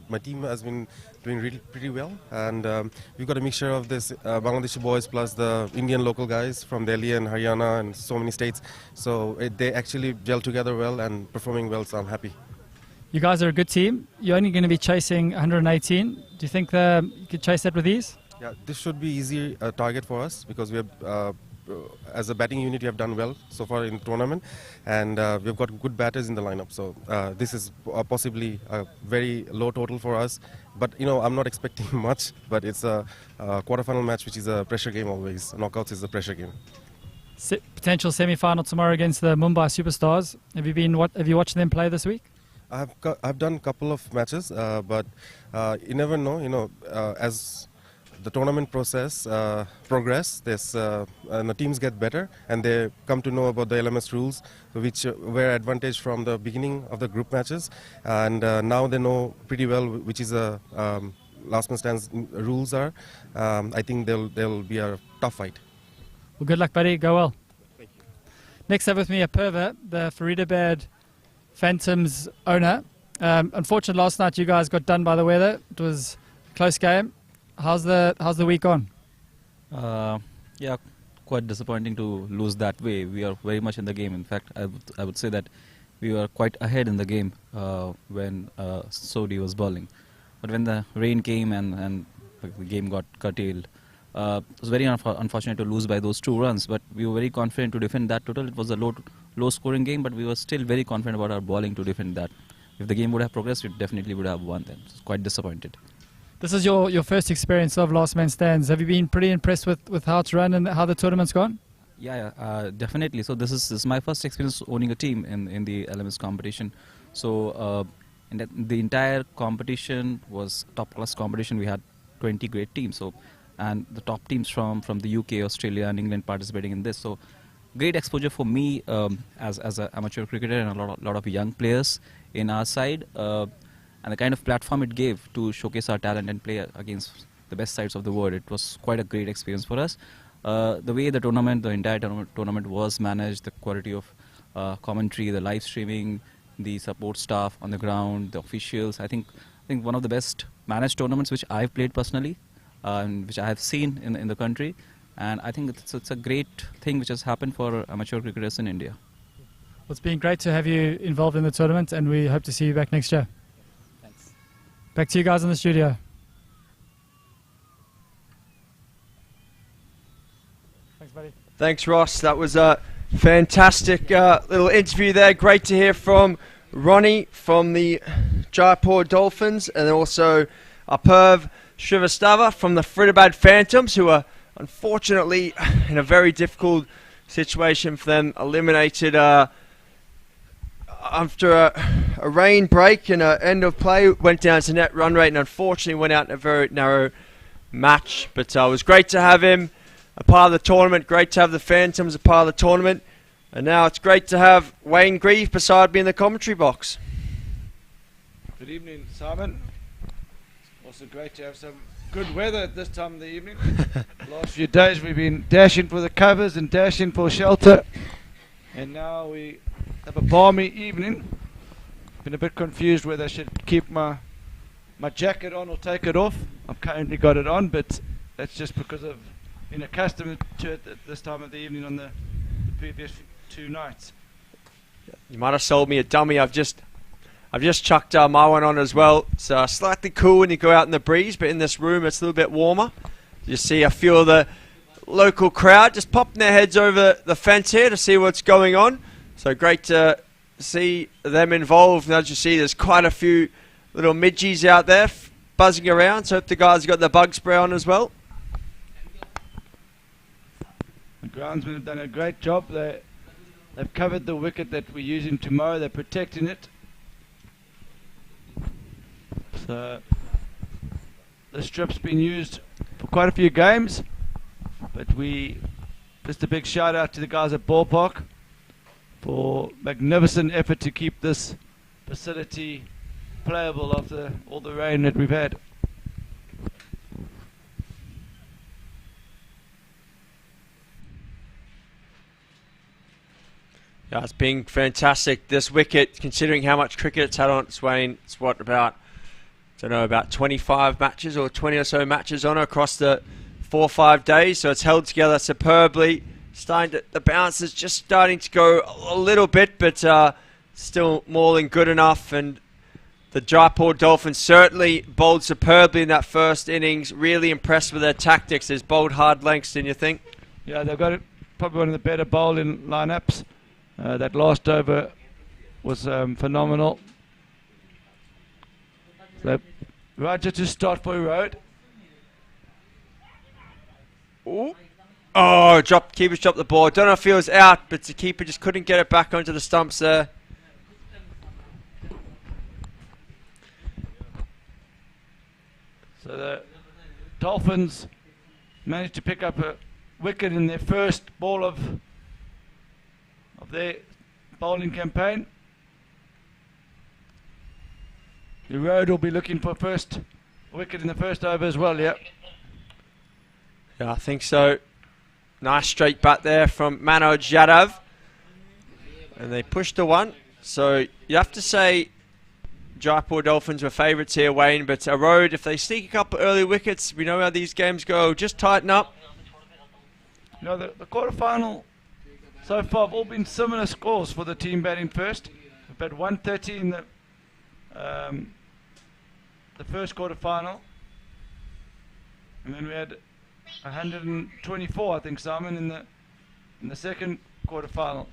My team has been doing really pretty well, and we've got a mixture of this Bangladeshi boys plus the Indian local guys from Delhi and Haryana and so many states. So they actually gel together well and performing well, so I'm happy. You guys are a good team. You're only going to be chasing 118. Do you think you could chase that with ease? Yeah, this should be easy target for us, because we have, as a batting unit, we have done well so far in the tournament, and we've got good batters in the lineup. So this is possibly a very low total for us. But I'm not expecting much. But it's a quarterfinal match, which is a pressure game always. Knockouts is a pressure game. Potential semi-final tomorrow against the Mumbai Superstars. Have you watched them play this week? I've done a couple of matches, but you never know. As the tournament process progress, and the teams get better, and they come to know about the LMS rules, which were advantage from the beginning of the group matches, and now they know pretty well which is the last man stands rules are. I think they'll be a tough fight. Well, good luck, buddy. Go well. Thank you. Next up with me, Apurva, the Faridabad Phantoms owner. Unfortunately, last night you guys got done by the weather. It was a close game. How's the week gone? Yeah, quite disappointing to lose that way. We are very much in the game. In fact, I would say that we were quite ahead in the game when Sodi was bowling. But when the rain came and the game got curtailed, it was very unfortunate to lose by those 2 runs. But we were very confident to defend that total. It was a low scoring game, but we were still very confident about our bowling to defend that. If the game would have progressed, we definitely would have won then. So quite disappointed. This is your first experience of last man stands. Have you been pretty impressed with how it's run and how the tournament's gone? Yeah, definitely. So this is my first experience owning a team in the LMS competition. So the entire competition was top-class competition. We had 20 great teams. So and the top teams from the UK, Australia, and England participating in this. So great exposure for me as an amateur cricketer and a lot of young players in our side. And the kind of platform it gave to showcase our talent and play against the best sides of the world. It was quite a great experience for us. The way the entire tournament was managed, the quality of commentary, the live streaming, the support staff on the ground, the officials. I think one of the best managed tournaments which I've played personally, which I have seen in the country. And I think it's a great thing which has happened for amateur cricketers in India. Well, it's been great to have you involved in the tournament, and we hope to see you back next year. Back to you guys in the studio. Thanks, buddy. Thanks, Ross. That was a fantastic little interview there. Great to hear from Ronnie from the Jaipur Dolphins, and also Apurv Srivastava from the Erode Phantoms, who are unfortunately in a very difficult situation for them, eliminated after a rain break and an end of play. Went down to net run rate and unfortunately went out in a very narrow match. But it was great to have him a part of the tournament, great to have the Phantoms a part of the tournament, and now it's great to have Wayne Grieve beside me in the commentary box. Good evening, Simon. Also great to have some good weather at this time of the evening. Last few days we've been dashing for the covers and dashing for shelter, and now we have a balmy evening. Been a bit confused whether I should keep my jacket on or take it off. I've currently got it on, but that's just because I've been accustomed to it at this time of the evening on the previous 2 nights. You might have sold me a dummy. I've just chucked my one on as well. It's slightly cool when you go out in the breeze, but in this room it's a little bit warmer. You see a few of the local crowd just popping their heads over the fence here to see what's going on. So great to see them involved. And as you see, there's quite a few little midgies out there buzzing around. So hope the guys have got the bug spray on as well. The groundsmen have done a great job. They've covered the wicket that we're using tomorrow. They're protecting it. So the strip's been used for quite a few games, but just a big shout out to the guys at Ballpark for magnificent effort to keep this facility playable after all the rain that we've had. Yeah, it's been fantastic. This wicket, considering how much cricket it's had on its Wayne, it's what, about 25 matches or 20 or so matches on across the 4 or 5 days. So it's held together superbly. The bounce is just starting to go a little bit, but still more than good enough. And the Jaipur Dolphins certainly bowled superbly in that first innings. Really impressed with their tactics. They've bowled hard lengths, didn't you think? Yeah, they've got probably one of the better bowling lineups. That last over was phenomenal. So, Roger to start for Erode. Ooh. Oh, keeper's dropped the ball. Don't know if he was out, but the keeper just couldn't get it back onto the stumps there. So the Dolphins managed to pick up a wicket in their first ball of their bowling campaign. Erode will be looking for first wicket in the first over as well, yeah. Yeah, I think so. Nice straight bat there from Manoj Yadav. And they pushed the one. So you have to say Jaipur Dolphins were favourites here, Wayne. But Erode, if they sneak a couple early wickets, we know how these games go. Just tighten up. You know, the quarterfinal so far have all been similar scores for the team batting first. We've had 130 in the first quarterfinal, and then we had 124, I think, Simon, in the second quarterfinal,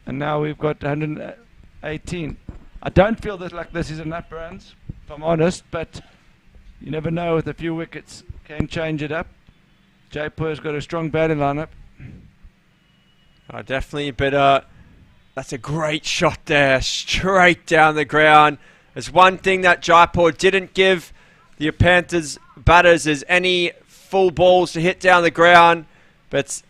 and now we've got 118. I don't feel that like this is enough runs, if I'm honest, but you never know with a few wickets, can change it up. Jaipur's got a strong batting lineup. Definitely, but that's a great shot there, straight down the ground. There's one thing that Jaipur didn't give the Panthers batters is any full balls to hit down the ground, but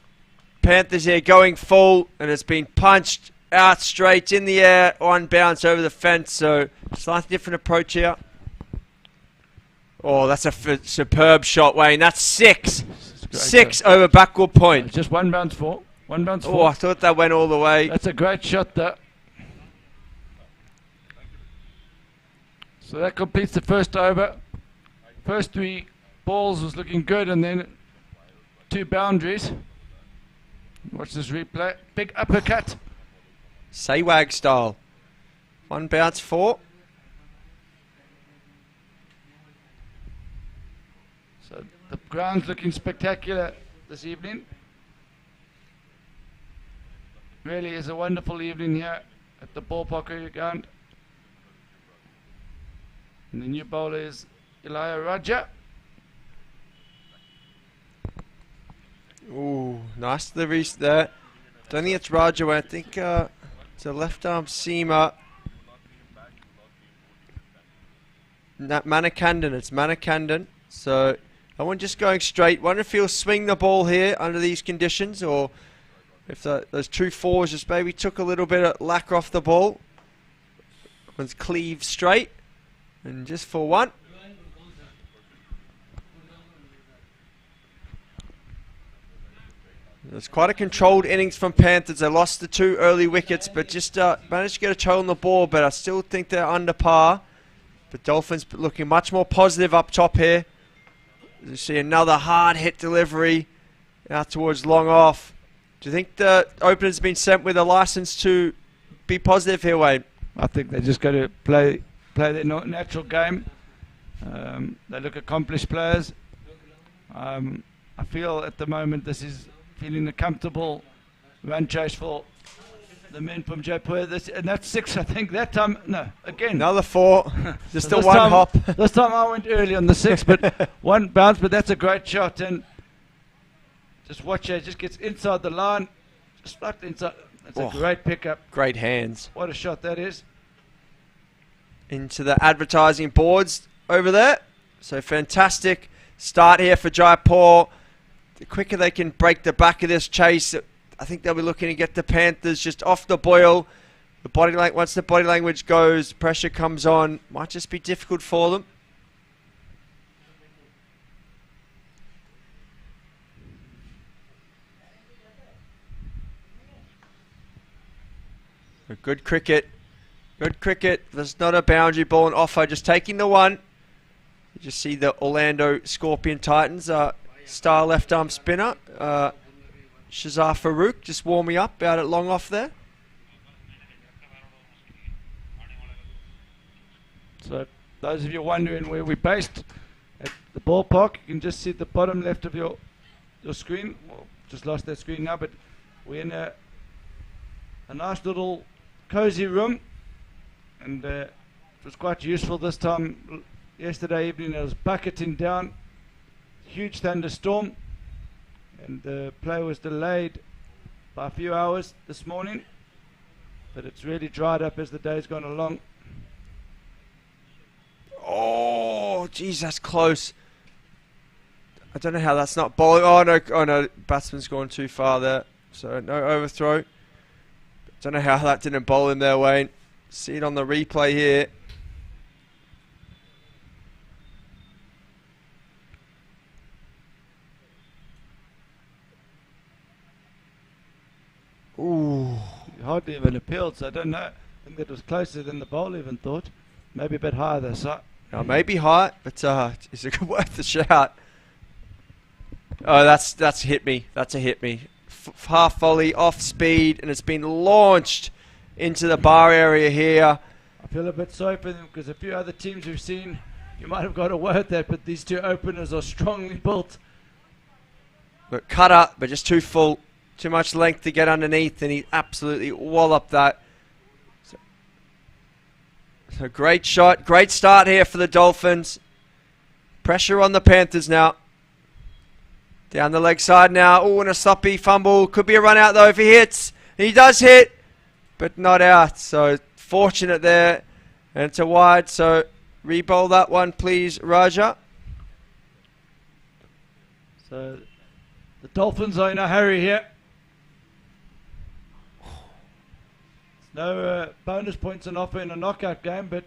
Panthers here going full, and it's been punched out straight in the air, on bounce over the fence, so slightly different approach here. Oh, that's a superb shot, Wayne. That's six. Six over backward point. Just one bounce for. One bounce Oh, for. I thought that went all the way. That's a great shot there. So that completes the first over. First 3 balls was looking good, and then 2 boundaries. Watch this replay. Big uppercut. Saywag style. 1 bounce 4. So the ground's looking spectacular this evening. Really is a wonderful evening here at the ballpark ground. And the new bowler is Elijah Raja. Ooh, nice delivery there. Don't think it's Raja. I think it's a left arm seamer. Manikandan. It's Manikandan. So I want just going straight. Wonder if he'll swing the ball here under these conditions, or if those 2 fours just maybe took a little bit of lacquer off the ball. One's cleave straight, and just for 1. It's quite a controlled innings from Panthers. They lost the 2 early wickets, but just managed to get a toe on the ball, but I still think they're under par. But Dolphins looking much more positive up top here. You see another hard hit delivery out towards long off. Do you think the opener's been sent with a license to be positive here, Wayne? I think they just got to play their natural game. They look accomplished players. I feel at the moment this is feeling a comfortable run chase for the men from Jaipur. And that's 6, I think. That time, no, again. Another 4. There's still this 1 time, hop. This time I went early on the 6, but 1 bounce, but that's a great shot. And just watch it, just gets inside the line, just right inside. That's a great pickup. Great hands. What a shot that is. Into the advertising boards over there. So fantastic start here for Jaipur. The quicker they can break the back of this chase, I think they'll be looking to get the Panthers just off the boil. Once the body language goes, pressure comes on, might just be difficult for them. Good cricket. Good cricket. There's not a boundary ball and offer, just taking the 1. You just see the Orlando Scorpion Titans star left arm spinner. Shazar Farouk just warming up out at long off there. So those of you wondering where we're based at the ballpark, you can just see the bottom left of your screen. Well, just lost that screen now, but we're in a nice little cozy room, and it was quite useful this time. Yesterday evening it was bucketing down, huge thunderstorm, and the play was delayed by a few hours this morning, but it's really dried up as the day's gone along. Oh, geez, that's close. I don't know how that's not bowling. Oh no, batsman's gone too far there, so no overthrow. Don't know how that didn't bowl in there, Wayne. See it on the replay here. Ooh. He hardly even appealed, so I don't know. I think that was closer than the bowler even thought. Maybe a bit higher though, so. Maybe high, but it's worth the shout. Oh, that's hit me. That's a hit me. half volley off speed, and it's been launched into the bar area here. I feel a bit sorry for them because a few other teams we've seen, you might have got away with that, but these two openers are strongly built. But cut up, but just too full. Too much length to get underneath, and he absolutely walloped that. So great shot, great start here for the Dolphins. Pressure on the Panthers now. Down the leg side now. Oh, and a sloppy fumble. Could be a run out though if he hits. He does hit, but not out. So fortunate there. And it's a wide. So re-bowl that one, please, Raja. So the Dolphins are in a hurry here. No bonus points on offer in a knockout game, but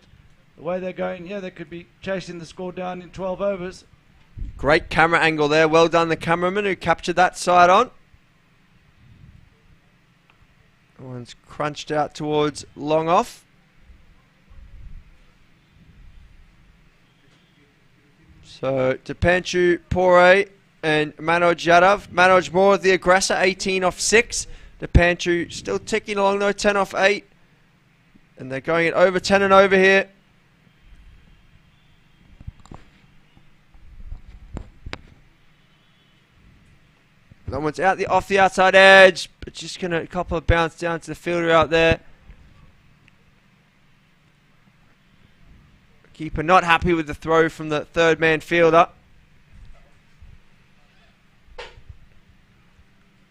the way they're going here, they could be chasing the score down in 12 overs. Great camera angle there. Well done, the cameraman who captured that side on. One's crunched out towards long off. So Dipanshu Pore and Manoj Yadav. Manoj more the aggressor, 18 off 6. Dipanshu still ticking along though, 10 off 8. And they're going at over 10 and over here. That one's out off the outside edge, but just going to a couple of bounce down to the fielder out there. Keeper not happy with the throw from the third man fielder.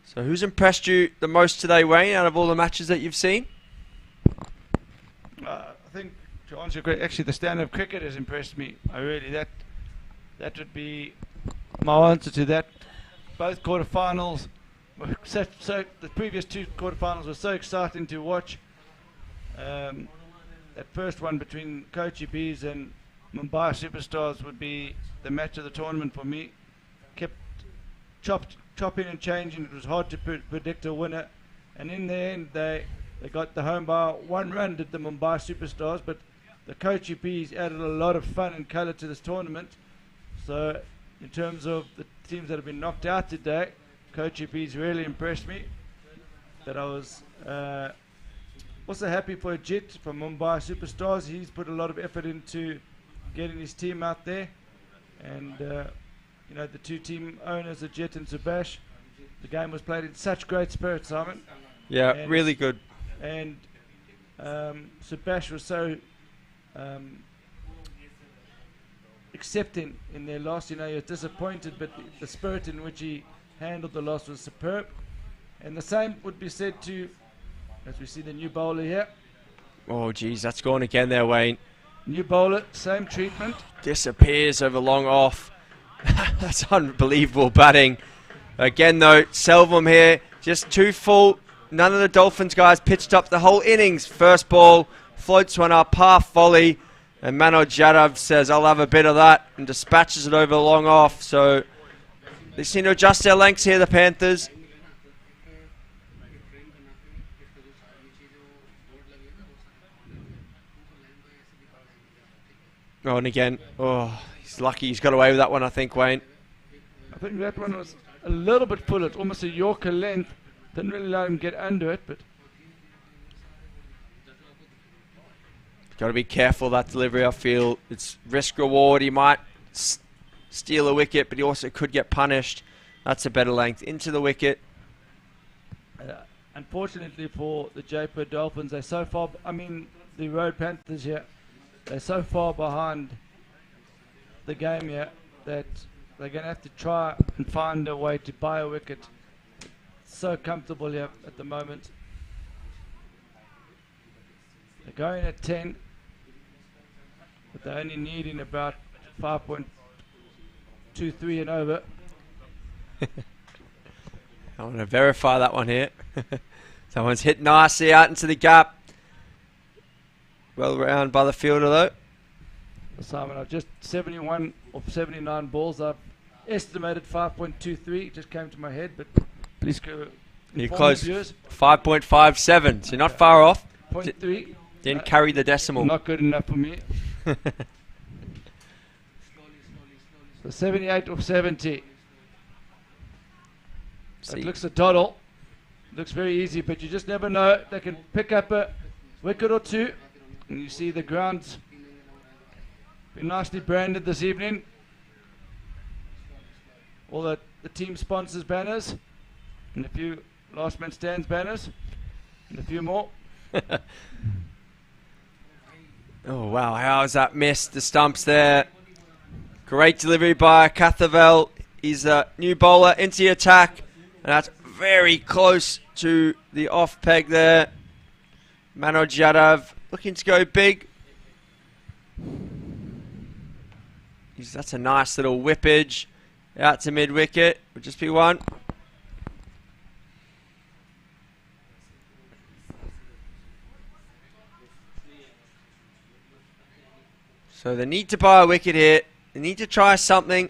So who's impressed you the most today, Wayne, out of all the matches that you've seen? I think, to answer your question, actually the standard of cricket has impressed me. That would be my answer to that. Both quarterfinals were so the previous two quarterfinals were so exciting to watch. That first one between Kochi Bees and Mumbai Superstars would be the match of the tournament for me. Kept chopping and changing. It was hard to predict a winner, and in the end they got the home by 1 run, did the Mumbai Superstars, but the Kochi Bees added a lot of fun and colour to this tournament. So in terms of the teams that have been knocked out today, Kochi Bees really impressed me. That I was also happy for Ajit from Mumbai Superstars. He's put a lot of effort into getting his team out there, and you know, the two team owners, Ajit and Subash, the game was played in such great spirit, Simon. Yeah, and really good. And Subash was so accepting in their loss. You know, he was disappointed, but the spirit in which he handled the loss was superb. And the same would be said to, as we see the new bowler here. Oh, geez, that's gone again there, Wayne. New bowler, same treatment. Disappears over long off. That's unbelievable batting. Again, though, Selvum here, just too full. None of the Dolphins guys pitched up the whole innings. First ball, floats one up, half volley. And Manoj Yadav says, I'll have a bit of that, and dispatches it over long off. So they seem to adjust their lengths here, the Panthers. Oh, and again, oh, he's lucky he's got away with that one, I think, Wayne. I think that one was a little bit full. It's almost a Yorker length. Didn't really let him get under it, but Got to be careful that delivery, I feel. It's risk-reward. He might steal a wicket, but he also could get punished. That's a better length. Into the wicket. Unfortunately for the Jaipur Dolphins, they're so far, I mean, the Erode Panthers here, they're so far behind the game here that they're going to have to try and find a way to buy a wicket. So comfortable here at the moment. They're going at 10, but they're only needing about 5.23 and over. I want to verify that one here. Someone's hit nicely out into the gap. Well round by the fielder though. Simon, I've just 71 of 79 balls. I've estimated 5.23. It just came to my head, but please go. You're close. 5.57. So you're not far off. 0.3. Didn't carry the decimal. Not good enough for me. So 78 of 70. That looks a total. Looks very easy, but you just never know. They can pick up a wicket or two. And you see the ground's been nicely branded this evening. All the team sponsors banners, and a few last man stands banners, and a few more. Oh wow, how has that missed the stumps there? Great delivery by Cathavel. He's a new bowler into the attack, and that's very close to the off peg there. Manoj Yadav looking to go big. That's a nice little whippage out to mid wicket. Would just be one. So they need to buy a wicket here. They need to try something.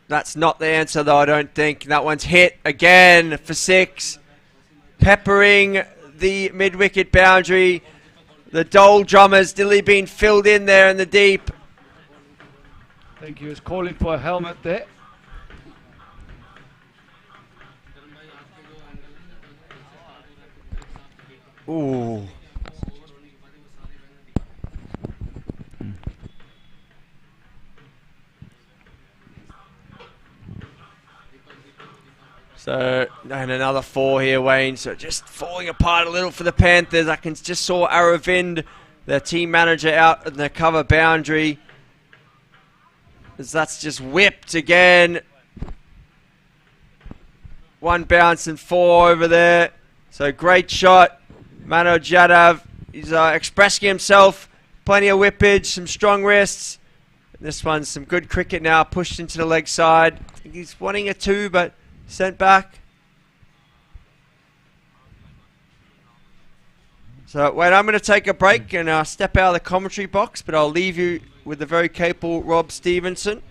That's not the answer though, I don't think. That one's hit again for 6. Peppering the mid-wicket boundary. The Dole drummers still being filled in there in the deep. I think he was calling for a helmet there. Ooh. So, and another 4 here, Wayne. So just falling apart a little for the Panthers. I can just saw Aravind, their team manager, out in the cover boundary. As that's just whipped again. 1 bounce and 4 over there. So great shot. Manoj Yadav, he's expressing himself. Plenty of whippage, some strong wrists. This one's some good cricket now, pushed into the leg side. I think he's wanting a 2, but sent back. So, wait, I'm going to take a break and step out of the commentary box, but I'll leave you with the very capable Rob Stevenson.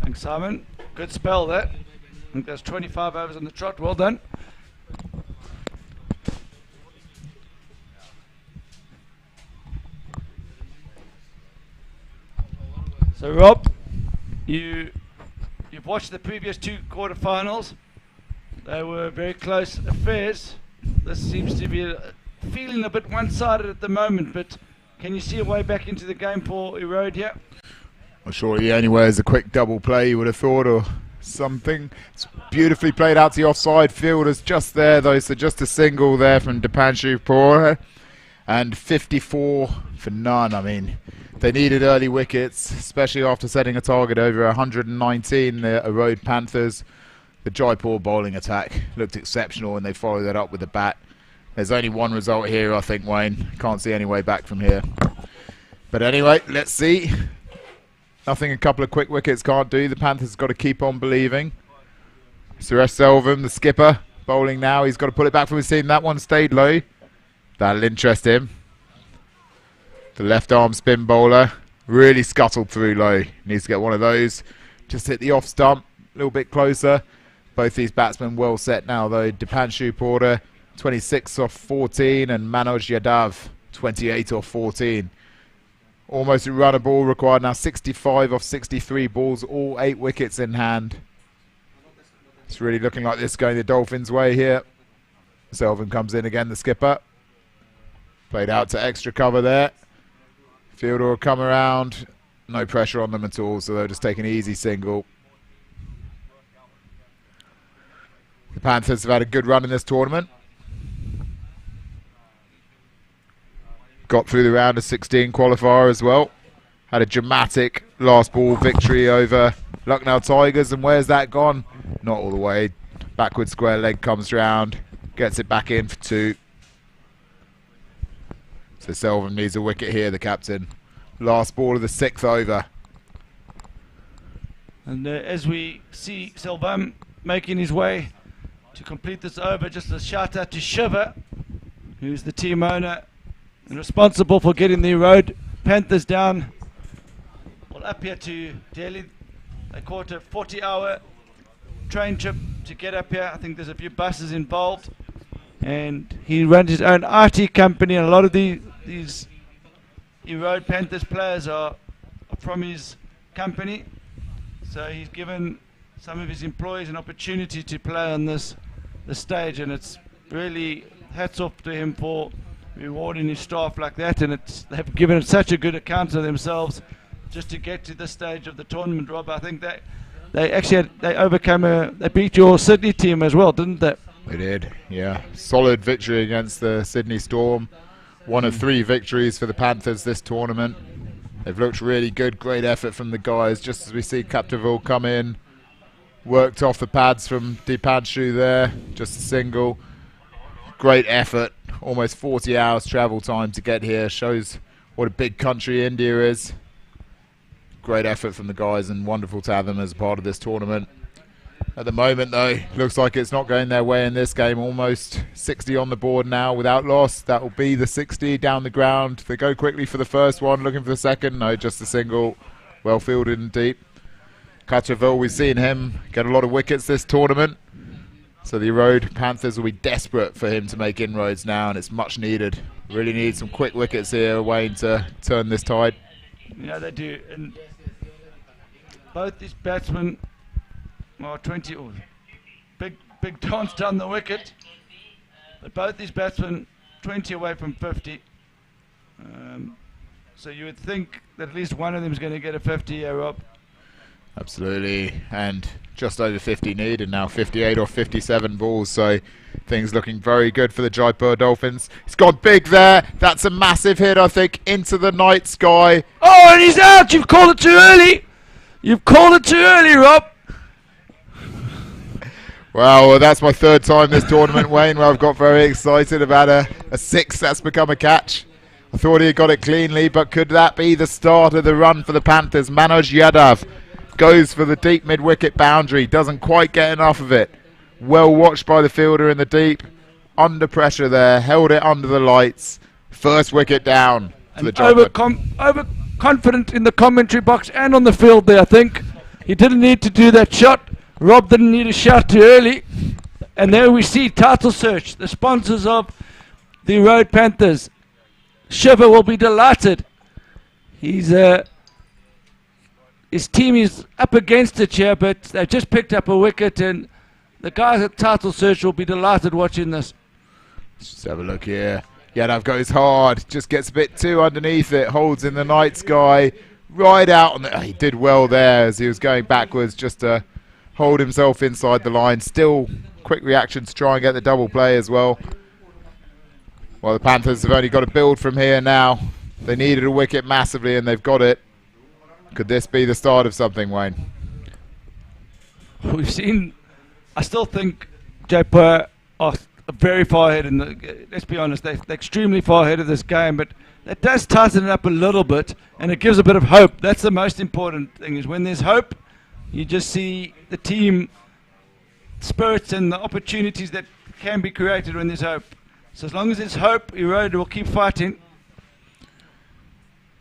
Thanks, Simon. Good spell there. I think there's 25 overs on the trot. Well done. So, Rob, you've watched the previous 2 quarterfinals. They were very close affairs. This seems to be feeling a bit one-sided at the moment, but can you see a way back into the game for Erode here? Well, surely the only way is a quick double play, you would have thought, or something. It's beautifully played out to the offside. Fielders just there, though, so just a single there from Dipanshu Pore. And 54 for none. I mean, they needed early wickets, especially after setting a target over 119, the Erode Panthers. The Jaipur bowling attack looked exceptional, and they followed that up with the bat. There's only one result here, I think, Wayne. Can't see any way back from here. But anyway, let's see. Nothing a couple of quick wickets can't do. The Panthers got to keep on believing. Suresh Selvam, the skipper, bowling now. He's got to put it back from his team. That one stayed low. That'll interest him. The left arm spin bowler really scuttled through low. Needs to get one of those. Just hit the off stump. A little bit closer. Both these batsmen well set now though. Dipanshu Porter 26 off 14 and Manoj Yadav 28 off 14. Almost a runner ball required now. 65 off 63 balls, all 8 wickets in hand. It's really looking like this going the Dolphins' way here. Selvin comes in again, the skipper. Played out to extra cover there. Fielder will come around. No pressure on them at all, so they'll just take an easy single. The Panthers have had a good run in this tournament. Got through the round of 16 qualifier as well. Had a dramatic last ball victory over Lucknow Tigers, and where's that gone? Not all the way. Backward square leg comes round, gets it back in for 2. So Selvin needs a wicket here, the captain. Last ball of the 6th over. And as we see Selvin making his way to complete this over, just a shout out to Shiva, who's the team owner and responsible for getting the Erode Panthers down, well, up here to Delhi. They caught a 40-hour train trip to get up here. I think there's a few buses involved, and he runs his own IT company, and a lot of these Erode Panthers players are from his company. So he's given some of his employees an opportunity to play on this stage, and it's really hats off to him for rewarding his staff like that, and they've given it such a good account of themselves just to get to this stage of the tournament. Rob, I think they beat your Sydney team as well, didn't they? They did, yeah. Solid victory against the Sydney Storm. One of 3 victories for the Panthers this tournament. They've looked really good, great effort from the guys, just as we see Capdeville come in. Worked off the pads from Dipanshu there, just a single. Great effort, almost 40 hours travel time to get here. Shows what a big country India is. Great effort from the guys, and wonderful to have them as part of this tournament. At the moment though, looks like it's not going their way in this game. Almost 60 on the board now without loss. That will be the 60 down the ground. They go quickly for the first one, looking for the second. No, just a single. Well fielded and deep. Catcherville, we've seen him get a lot of wickets this tournament. So the Erode Panthers will be desperate for him to make inroads now, and it's much needed. Really need some quick wickets here, Wayne, to turn this tide. Yeah, they do. And both these batsmen are 20. Oh, big dance down the wicket. But both these batsmen 20 away from 50. So you would think that at least one of them is going to get a 50 here, Rob. Absolutely, and just over 50 needed now, 58 or 57 balls, so things looking very good for the Jaipur Dolphins. It's gone big there. That's a massive hit, I think, into the night sky. Oh, and he's out. You've called it too early. You've called it too early, Rob. Well, that's my 3rd time this tournament, Wayne, where I've got very excited about a 6 that's become a catch. I thought he had got it cleanly, but could that be the start of the run for the Panthers? Manoj Yadav goes for the deep mid-wicket boundary, doesn't quite get enough of it. Well watched by the fielder in the deep, under pressure there, held it under the lights. First wicket down for the Jaipur. Overconfident in the commentary box and on the field there, I think. He didn't need to do that shot. Rob didn't need a shot too early. And there we see Title Search, the sponsors of the Erode Panthers. Shiva will be delighted. His team is up against it here, but they've just picked up a wicket, and the guys at Title Search will be delighted watching this. Let's just have a look here. Yadav goes hard, just gets a bit too underneath it, holds in the night sky, right out on the... He did well there as he was going backwards just to hold himself inside the line. Still quick reaction to try and get the double play as well. Well, the Panthers have only got to build from here now. They needed a wicket massively, and they've got it. Could this be the start of something, Wayne? We've seen... I still think Jaipur are very far ahead. Let's be honest, they're extremely far ahead of this game, but that does tighten it up a little bit, and it gives a bit of hope. That's the most important thing, is when there's hope, you just see the team spirits and the opportunities that can be created when there's hope. So as long as there's hope, Erode will keep fighting.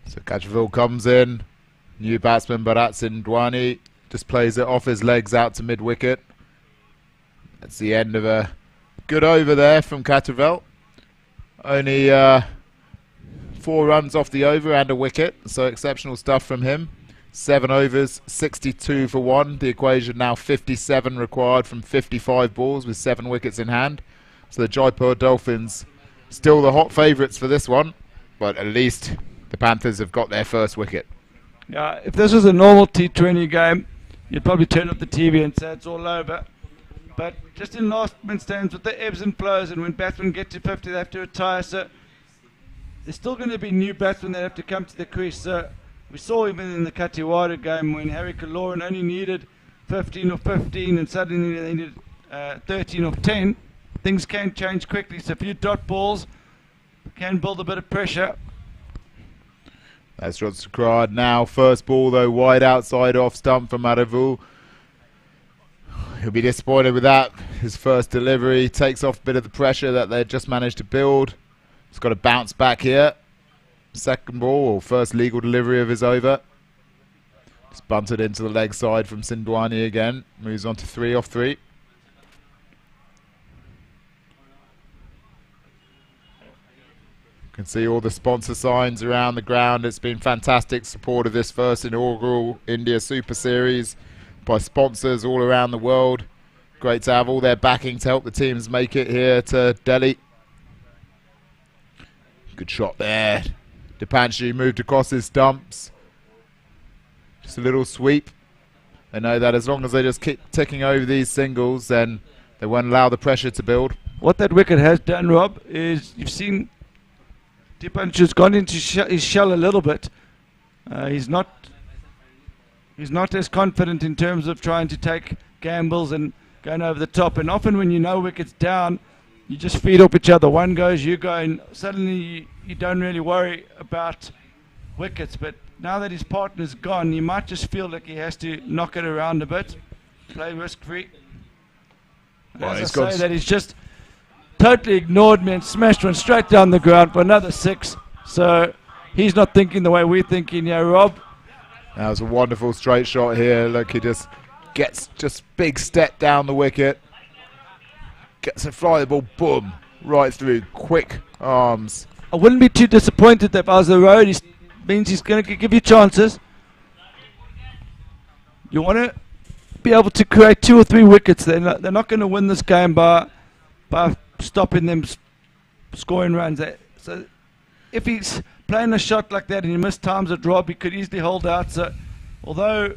So Catcherville comes in. New batsman Bharat Sindwani just plays it off his legs out to mid-wicket. That's the end of a good over there from Catcherville. Only 4 runs off the over and a wicket, so exceptional stuff from him. 7 overs, 62 for 1. The equation now 57 required from 55 balls with 7 wickets in hand. So the Jaipur Dolphins still the hot favourites for this one, but at least the Panthers have got their first wicket. Yeah, if this was a normal T20 game, you'd probably turn off the TV and say it's all over. But just in last man stands with the ebbs and flows, and when batsmen get to 50, they have to retire. So there's still going to be new batsmen that have to come to the crease. So we saw even in the Katiwara game when Harry Kaloran only needed 15 or 15, and suddenly they needed 13 or 10. Things can change quickly, so a few dot balls can build a bit of pressure. That's Rod Sakrad now. First ball though, wide outside off stump from Maravu. He'll be disappointed with that. His first delivery takes off a bit of the pressure that they just managed to build. He's got to bounce back here. Second ball, or first legal delivery of his over. Just bunted into the leg side from Sindwani again. Moves on to 3 off 3. You can see all the sponsor signs around the ground. It's been fantastic support of this first inaugural India Super Series. by sponsors all around the world. Great to have all their backing to help the teams make it here to Delhi. Good shot there. Dipanshu moved across his stumps. Just a little sweep. They know that as long as they just keep ticking over these singles, then they won't allow the pressure to build. What that wicket has done, Rob, is you've seen Dipanshu's gone into his shell a little bit. He's not as confident in terms of trying to take gambles and going over the top. And often when you know wicket's down, you just feed off each other. One goes, you go, and suddenly you don't really worry about wickets. But now that his partner's gone, you might just feel like he has to knock it around a bit, play risk-free. Well, As I say, that he's just totally ignored me and smashed one straight down the ground for another 6. So he's not thinking the way we're thinking, yeah, Rob. That was a wonderful straight shot here. Look, he just gets just big step down the wicket. Gets a fly the ball, boom, right through, quick arms. I wouldn't be too disappointed if I was the road. He means he's going to give you chances. You want to be able to create 2 or 3 wickets. They're not going to win this game by stopping them scoring runs. So if he's playing a shot like that and he missed times at Rob, he could easily hold out. So although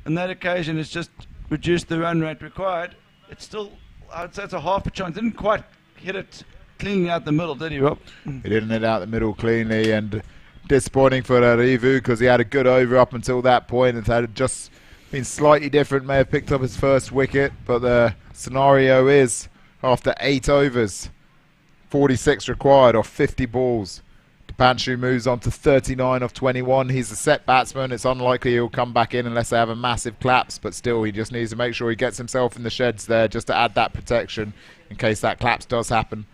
on that occasion it's just reduced the run rate required, it's still, I'd say it's a half a chance. Didn't quite hit it cleanly out the middle, did he, Rob? He didn't hit out the middle cleanly, and disappointing for Arivu because he had a good over up until that point. It had just been slightly different, may have picked up his first wicket, but the scenario is after 8 overs, 46 required off 50 balls. Dipanshu moves on to 39 off 21. He's a set batsman. It's unlikely he'll come back in unless they have a massive collapse, but still he just needs to make sure he gets himself in the sheds there just to add that protection in case that collapse does happen.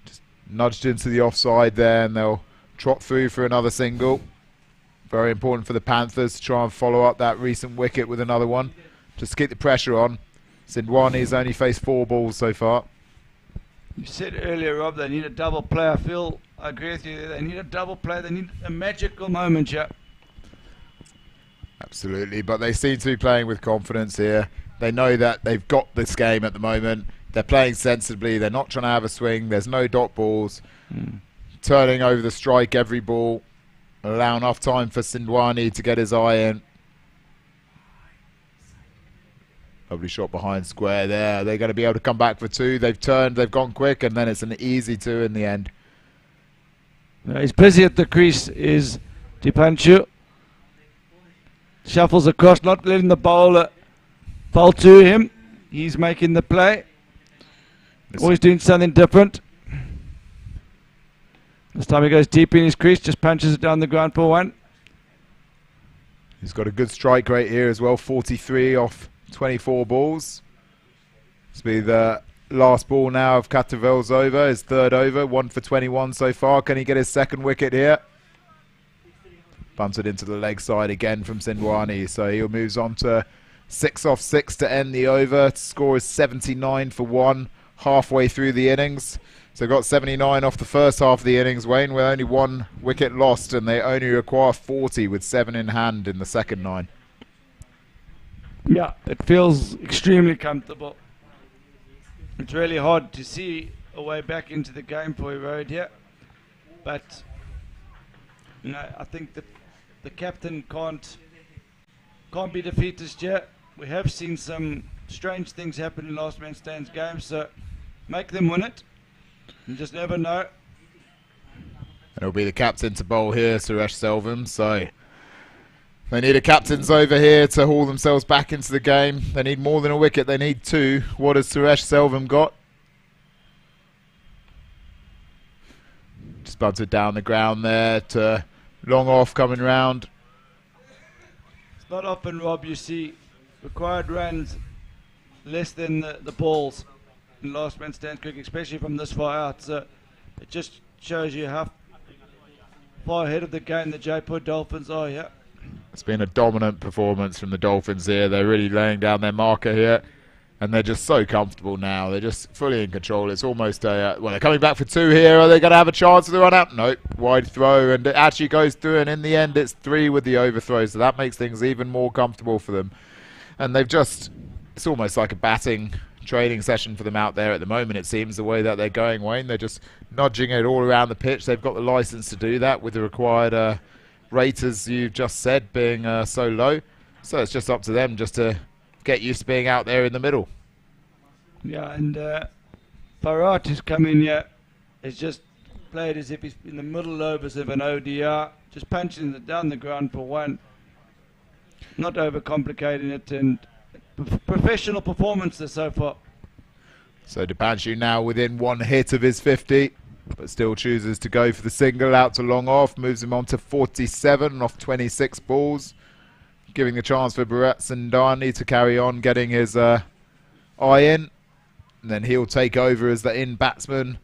Just nudged into the offside there, and they'll trot through for another single. Very important for the Panthers to try and follow up that recent wicket with another one, just to keep the pressure on. Sindwani's only faced 4 balls so far. You said earlier, Rob, they need a double play. I agree with you. They need a double play. They need a magical moment, yeah. Absolutely, but they seem to be playing with confidence here. They know that they've got this game at the moment. They're playing sensibly. They're not trying to have a swing. There's no dot balls. Turning over the strike every ball. Allow enough time for Sindwani to get his eye in. Lovely shot behind square there. They're going to be able to come back for 2. They've turned, they've gone quick, and then it's an easy 2 in the end. He's busy at the crease, is Dipanshu. Shuffles across, not letting the bowler bowl to him. He's making the play. Always doing something different. This time he goes deep in his crease, just punches it down the ground for 1. He's got a good strike rate here as well, 43 off 24 balls. This will be the last ball now of Katavel's over, his 3rd over, 1 for 21 so far. Can he get his 2nd wicket here? Bunted into the leg side again from Sindwani, so he moves on to 6 off 6 to end the over. Score is 79 for 1 halfway through the innings. So got 79 off the first half of the innings, Wayne, with only 1 wicket lost, and they only require 40 with 7 in hand in the second 9. Yeah, it feels extremely comfortable. It's really hard to see a way back into the game for Erode here, but you know, I think that the captain can't be defeatist yet. We have seen some strange things happen in last man stands games, so make them win it. You just never know. It'll be the captain to bowl here, Suresh Selvam. So they need a captain's over here to haul themselves back into the game. They need more than a wicket. They need 2. What has Suresh Selvam got? Just bunted down the ground there to long off coming round. It's not often, Rob, you see required runs less than the balls in last man stands cricket, especially from this far out. So it just shows you how far ahead of the game the Jaipur Dolphins are here. It's been a dominant performance from the Dolphins here. They're really laying down their marker here. and they're just so comfortable now. They're just fully in control. It's almost a well, they're coming back for 2 here. Are they going to have a chance of the run out? Nope. Wide throw, and it actually goes through, and in the end it's 3 with the overthrow, so that makes things even more comfortable for them. And they've just, it's almost like a batting training session for them out there at the moment, it seems, the way that they're going, Wayne. They're just nudging it all around the pitch. They've got the license to do that with the required rate, as you've just said, being so low. So it's just up to them just to get used to being out there in the middle. Yeah, and Bharat, who's come in here, has just played as if he's in the middle overs of an ODR, just punching it down the ground for 1, not overcomplicating it, and professional performances so far. So Dipanshu now within 1 hit of his 50, but still chooses to go for the single out to long off, moves him on to 47 off 26 balls, giving the chance for Bharat Sindani to carry on getting his eye in, and then he'll take over as the in batsman.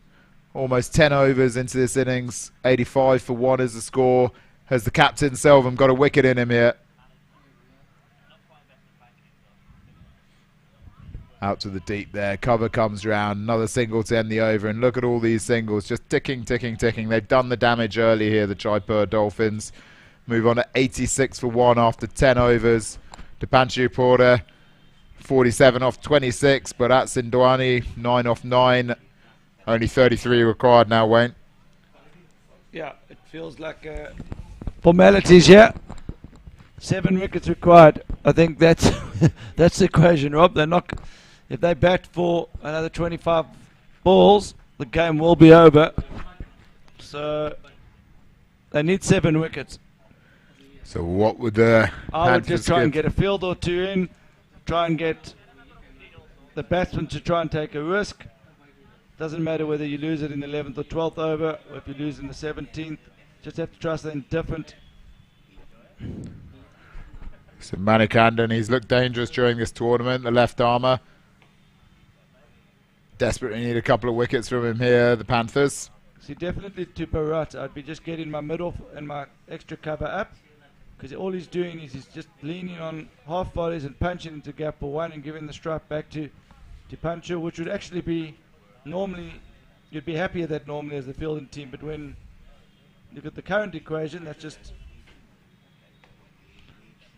Almost 10 overs into this innings, 85 for 1 is the score. Has the captain Selvum got a wicket in him here? Out to the deep there, cover comes round, another single to end the over, and look at all these singles, just ticking, ticking, ticking. They've done the damage early here, the Jaipur Dolphins. Move on to 86 for 1 after 10 overs. Dipanshu Porter, 47 off 26, but at Sindwani, 9 off 9. Only 33 required now, Wayne. Yeah, it feels like formalities here. 7 wickets required. I think that's that's the equation, Rob. They're not. If they bat for another 25 balls, the game will be over. So they need 7 wickets. So what would the I would just try and get a field or 2 in, try and get the batsman to try and take a risk. Doesn't matter whether you lose it in the 11th or 12th over, or if you lose in the 17th. Just have to try something different. So Manikandan, he's looked dangerous during this tournament, the left armour. Desperately need a couple of wickets from him here, the Panthers. See, definitely to Bharat, I'd be just getting my middle and my extra cover up, because all he's doing is he's just leaning on half volleys and punching into gap for 1 and giving the strike back to Pancho, which would actually be normally, you'd be happier that normally as the fielding team, but when you look at the current equation, that's just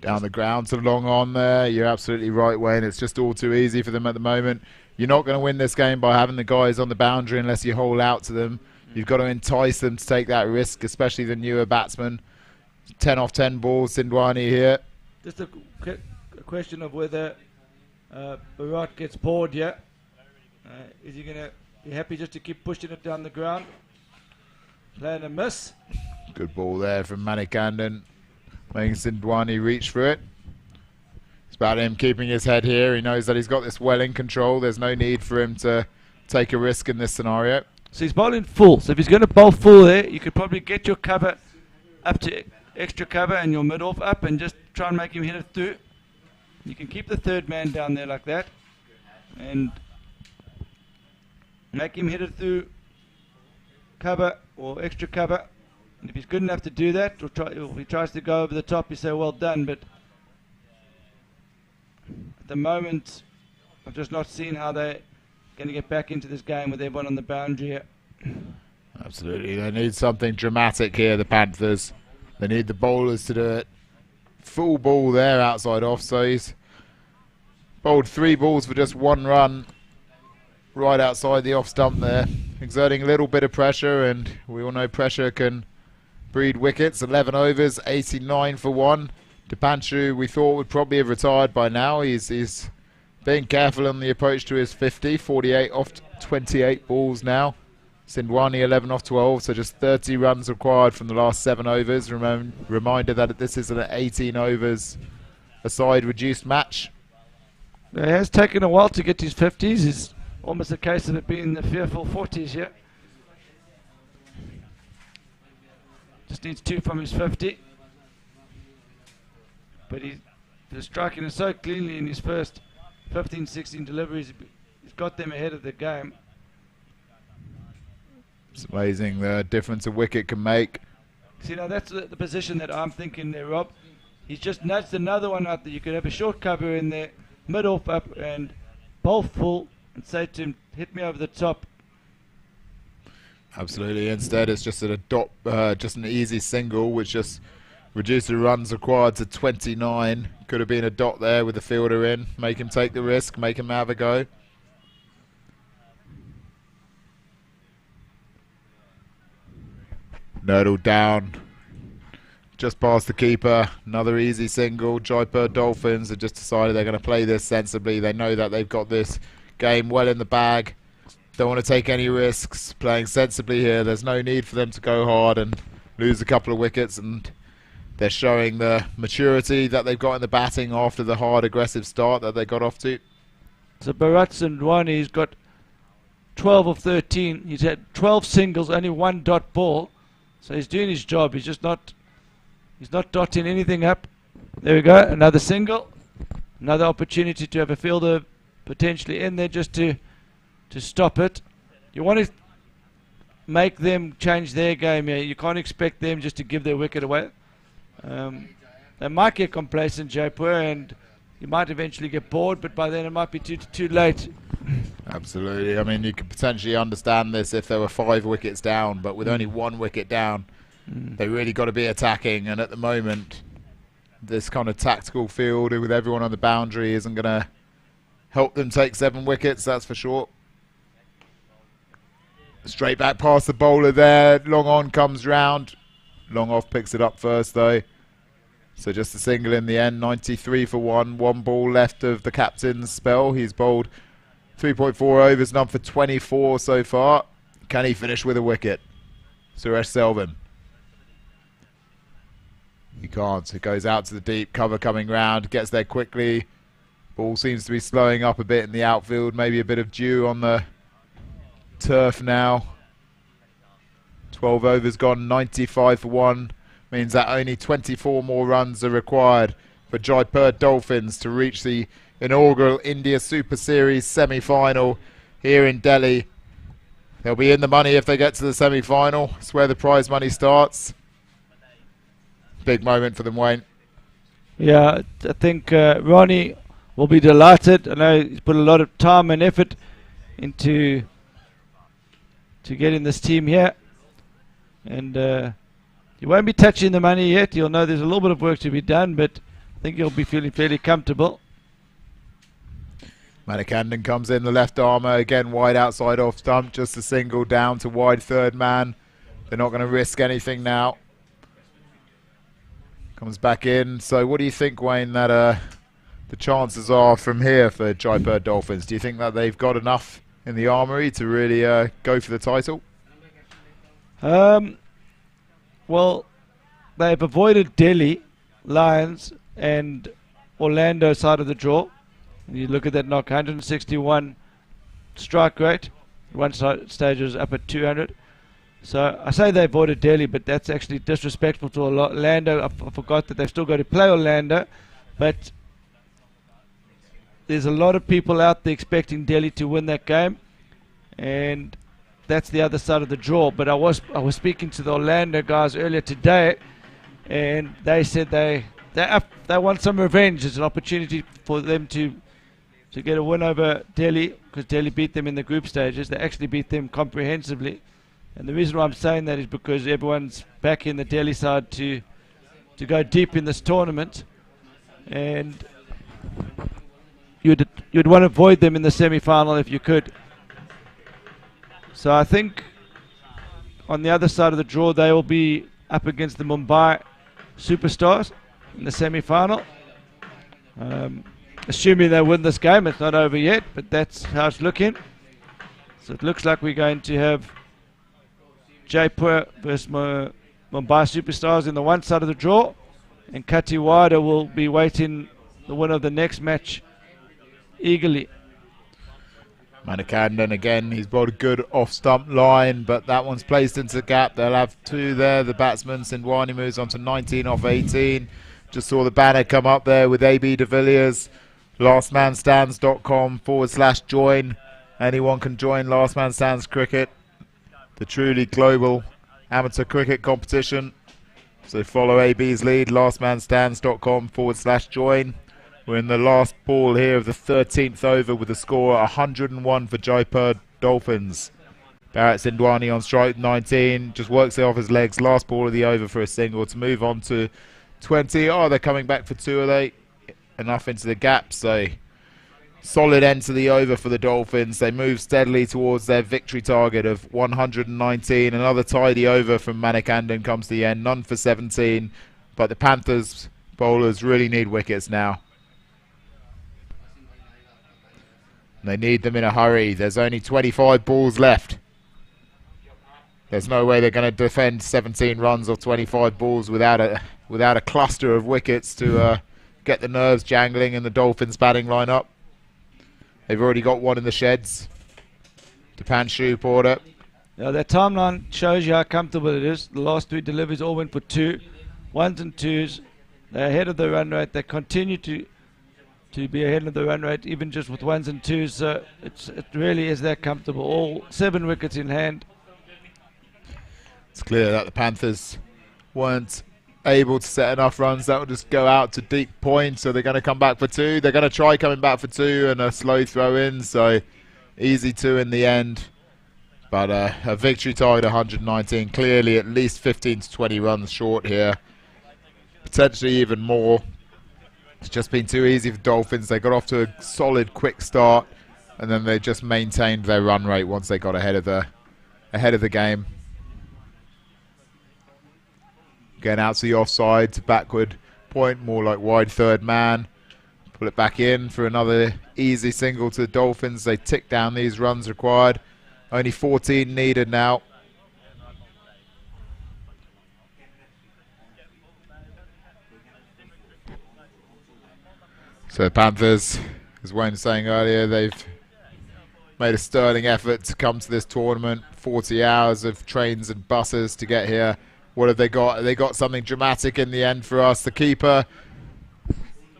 down the ground to long on there. You're absolutely right, Wayne. It's just all too easy for them at the moment. You're not going to win this game by having the guys on the boundary unless you hole out to them. You've got to entice them to take that risk, especially the newer batsmen. 10 off 10 balls, Sindwani here. Just a question of whether Bharat gets bored yet. Is he going to be happy just to keep pushing it down the ground? Playing a miss. Good ball there from Manikandan, making Sindwani reach for it. It's about him keeping his head here. He knows that he's got this well in control. There's no need for him to take a risk in this scenario. So he's bowling full. So if he's going to bowl full there, you could probably get your cover up to extra cover and your mid-off up and just try and make him hit it through. You can keep the third man down there like that and make him hit it through cover or extra cover. And if he's good enough to do that, or if he tries to go over the top, you say well done. But at the moment, I've just not seen how they're going to get back into this game with everyone on the boundary here. Absolutely. They need something dramatic here, the Panthers. They need the bowlers to do it. Full ball there outside off, so he's bowled 3 balls for just 1 run right outside the off stump there, exerting a little bit of pressure, and we all know pressure can breed wickets. 11 overs, 89 for 1. Dipanshu, we thought, would probably have retired by now. He's being careful on the approach to his 50. 48 off 28 balls now. Sindwani 11 off 12, so just 30 runs required from the last 7 overs. Reminder that this is an 18 overs aside reduced match. It has taken a while to get to his 50s. It's almost a case of it being the fearful 40s here. Just needs 2 from his 50. But he's striking it so cleanly in his first 15, 16 deliveries. He's got them ahead of the game. It's amazing the difference a wicket can make. See, now that's the position that I'm thinking there, Rob. He's just nudged another one out there. You could have a short cover in there, mid-off up, and bowl full and say to him, hit me over the top. Absolutely. Instead, it's just a dot, just an easy single, which just reduced the runs required to 29. Could have been a dot there with the fielder in. Make him take the risk, make him have a go. Nurdle down, just past the keeper. Another easy single. Jaipur Dolphins have just decided they're going to play this sensibly. They know that they've got this game well in the bag. Don't want to take any risks. Playing sensibly here. There's no need for them to go hard and lose a couple of wickets, and they're showing the maturity that they've got in the batting after the hard, aggressive start that they got off to. So Bharat Sandwani, he's got 12 of 13. He's had 12 singles, only one dot ball. So he's doing his job. He's not dotting anything up. There we go. Another single. Another opportunity to have a fielder potentially in there just to stop it. You want to make them change their game here. You can't expect them just to give their wicket away. They might get complacent, Jaipur, and you might eventually get bored, but by then it might be too late. Absolutely. I mean, you could potentially understand this if there were 5 wickets down, but with only 1 wicket down, they really got to be attacking. And at the moment, this kind of tactical field with everyone on the boundary isn't going to help them take 7 wickets, that's for sure. Straight back past the bowler there. Long on comes round. Long off picks it up first, though. So just a single in the end. 93 for 1. 1 ball left of the captain's spell. He's bowled 3.4 overs and up for 24 so far. Can he finish with a wicket? Suresh Selvin. He can't. It goes out to the deep. Cover coming round. Gets there quickly. Ball seems to be slowing up a bit in the outfield. Maybe a bit of dew on the turf now. 12 overs gone. 95 for 1. Means that only 24 more runs are required for Jaipur Dolphins to reach the inaugural India Super Series semi-final here in Delhi. They'll be in the money if they get to the semi-final. It's where the prize money starts. Big moment for them, Wayne. Yeah, I think Ronnie will be delighted. I know he's put a lot of time and effort into getting this team here. And he won't be touching the money yet. You'll know there's a little bit of work to be done, but I think he'll be feeling fairly comfortable. Manikandan comes in, the left armour, again wide outside off stump, just a single down to wide third man. They're not going to risk anything now. Comes back in. So what do you think, Wayne, that the chances are from here for Jaipur Dolphins? Do you think that they've got enough in the armoury to really go for the title? Well, they've avoided Delhi, Lions and Orlando side of the draw. You look at that knock, 161 strike rate. One stage was up at 200. So I say they avoided Delhi, but that's actually disrespectful to Orlando. I forgot that they've still got to play Orlando, but there's a lot of people out there expecting Delhi to win that game, and that's the other side of the draw. But I was speaking to the Orlando guys earlier today, and they said they want some revenge. It's an opportunity for them to get a win over Delhi, because Delhi beat them in the group stages. They actually beat them comprehensively. And the reason why I'm saying that is because everyone's back in the Delhi side to go deep in this tournament, and you'd want to avoid them in the semi-final if you could. So I think on the other side of the draw they will be up against the Mumbai Superstars in the semi-final. Assuming they win this game, it's not over yet, but that's how it's looking. So it looks like we're going to have Jaipur versus Mumbai Superstars in the one side of the draw, and Katiwada will be waiting the winner of the next match eagerly. Manikandan again, he's brought a good off-stump line, but that one's placed into the gap. They'll have 2 there. The batsman, Sindwani, moves on to 19 off 18. Just saw the banner come up there with AB de Villiers. lastmanstands.com/join. Anyone can join Last Man Stands Cricket, the truly global amateur cricket competition. So follow AB's lead, lastmanstands.com/join. We're in the last ball here of the 13th over with the score 101 for Jaipur Dolphins. Barrett Sindwani on strike 19, just works it off his legs. Last ball of the over for a single to move on to 20. Oh, they're coming back for two, are they? Enough into the gap, so solid end to the over for the Dolphins. They move steadily towards their victory target of 119. Another tidy over from Manikandan comes to the end, none for 17. But the Panthers bowlers really need wickets now. They need them in a hurry. There's only 25 balls left. There's no way they're going to defend 17 runs or 25 balls without a cluster of wickets to get the nerves jangling in the Dolphins batting lineup. They've already got one in the sheds. Dipanshu Porter. Now that timeline shows you how comfortable it is. The last three deliveries all went for two. Ones and twos. They're ahead of the run rate. They continue to be ahead of the run rate, even just with ones and twos. So it really is that comfortable. All 7 wickets in hand. It's clear that the Panthers weren't able to set enough runs. That will just go out to deep point, so they're going to come back for two. They're going to try coming back for two and a slow throw in, so easy two in the end. But a victory target 119, clearly at least 15 to 20 runs short here. Potentially even more. It's just been too easy for Dolphins. They got off to a solid quick start, and then they just maintained their run rate once they got ahead of the game. Going out to the offside, to backward point, more like wide third man. Pull it back in for another easy single to the Dolphins. They tick down these runs required. Only 14 needed now. So the Panthers, as Wayne was saying earlier, they've made a sterling effort to come to this tournament. 40 hours of trains and buses to get here. What have they got? They got something dramatic in the end for us. The keeper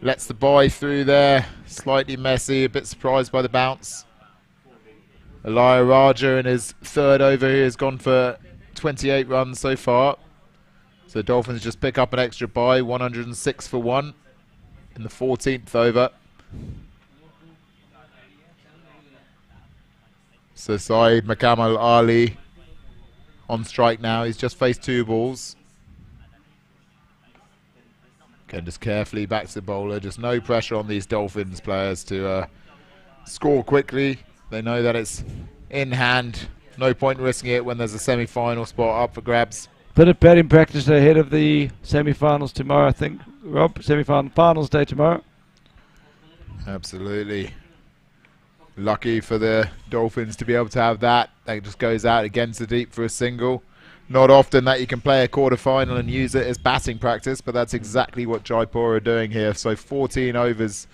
lets the boy through there. Slightly messy, a bit surprised by the bounce. Elia Raja in his third over here has gone for 28 runs so far. So the Dolphins just pick up an extra bye, 106 for 1 in the 14th over. So Saeed Mukammal Ali on strike now. He's just faced 2 balls. Again, just carefully back to the bowler. Just no pressure on these Dolphins players to score quickly. They know that it's in hand. No point risking it when there's a semi-final spot up for grabs. Bit of batting practice ahead of the semi-finals tomorrow, I think, Rob. Semi-finals day tomorrow. Absolutely. Lucky for the Dolphins to be able to have that. That just goes out against the deep for a single. Not often that you can play a quarter-final and use it as batting practice, but that's exactly what Jaipur are doing here. So 14 overs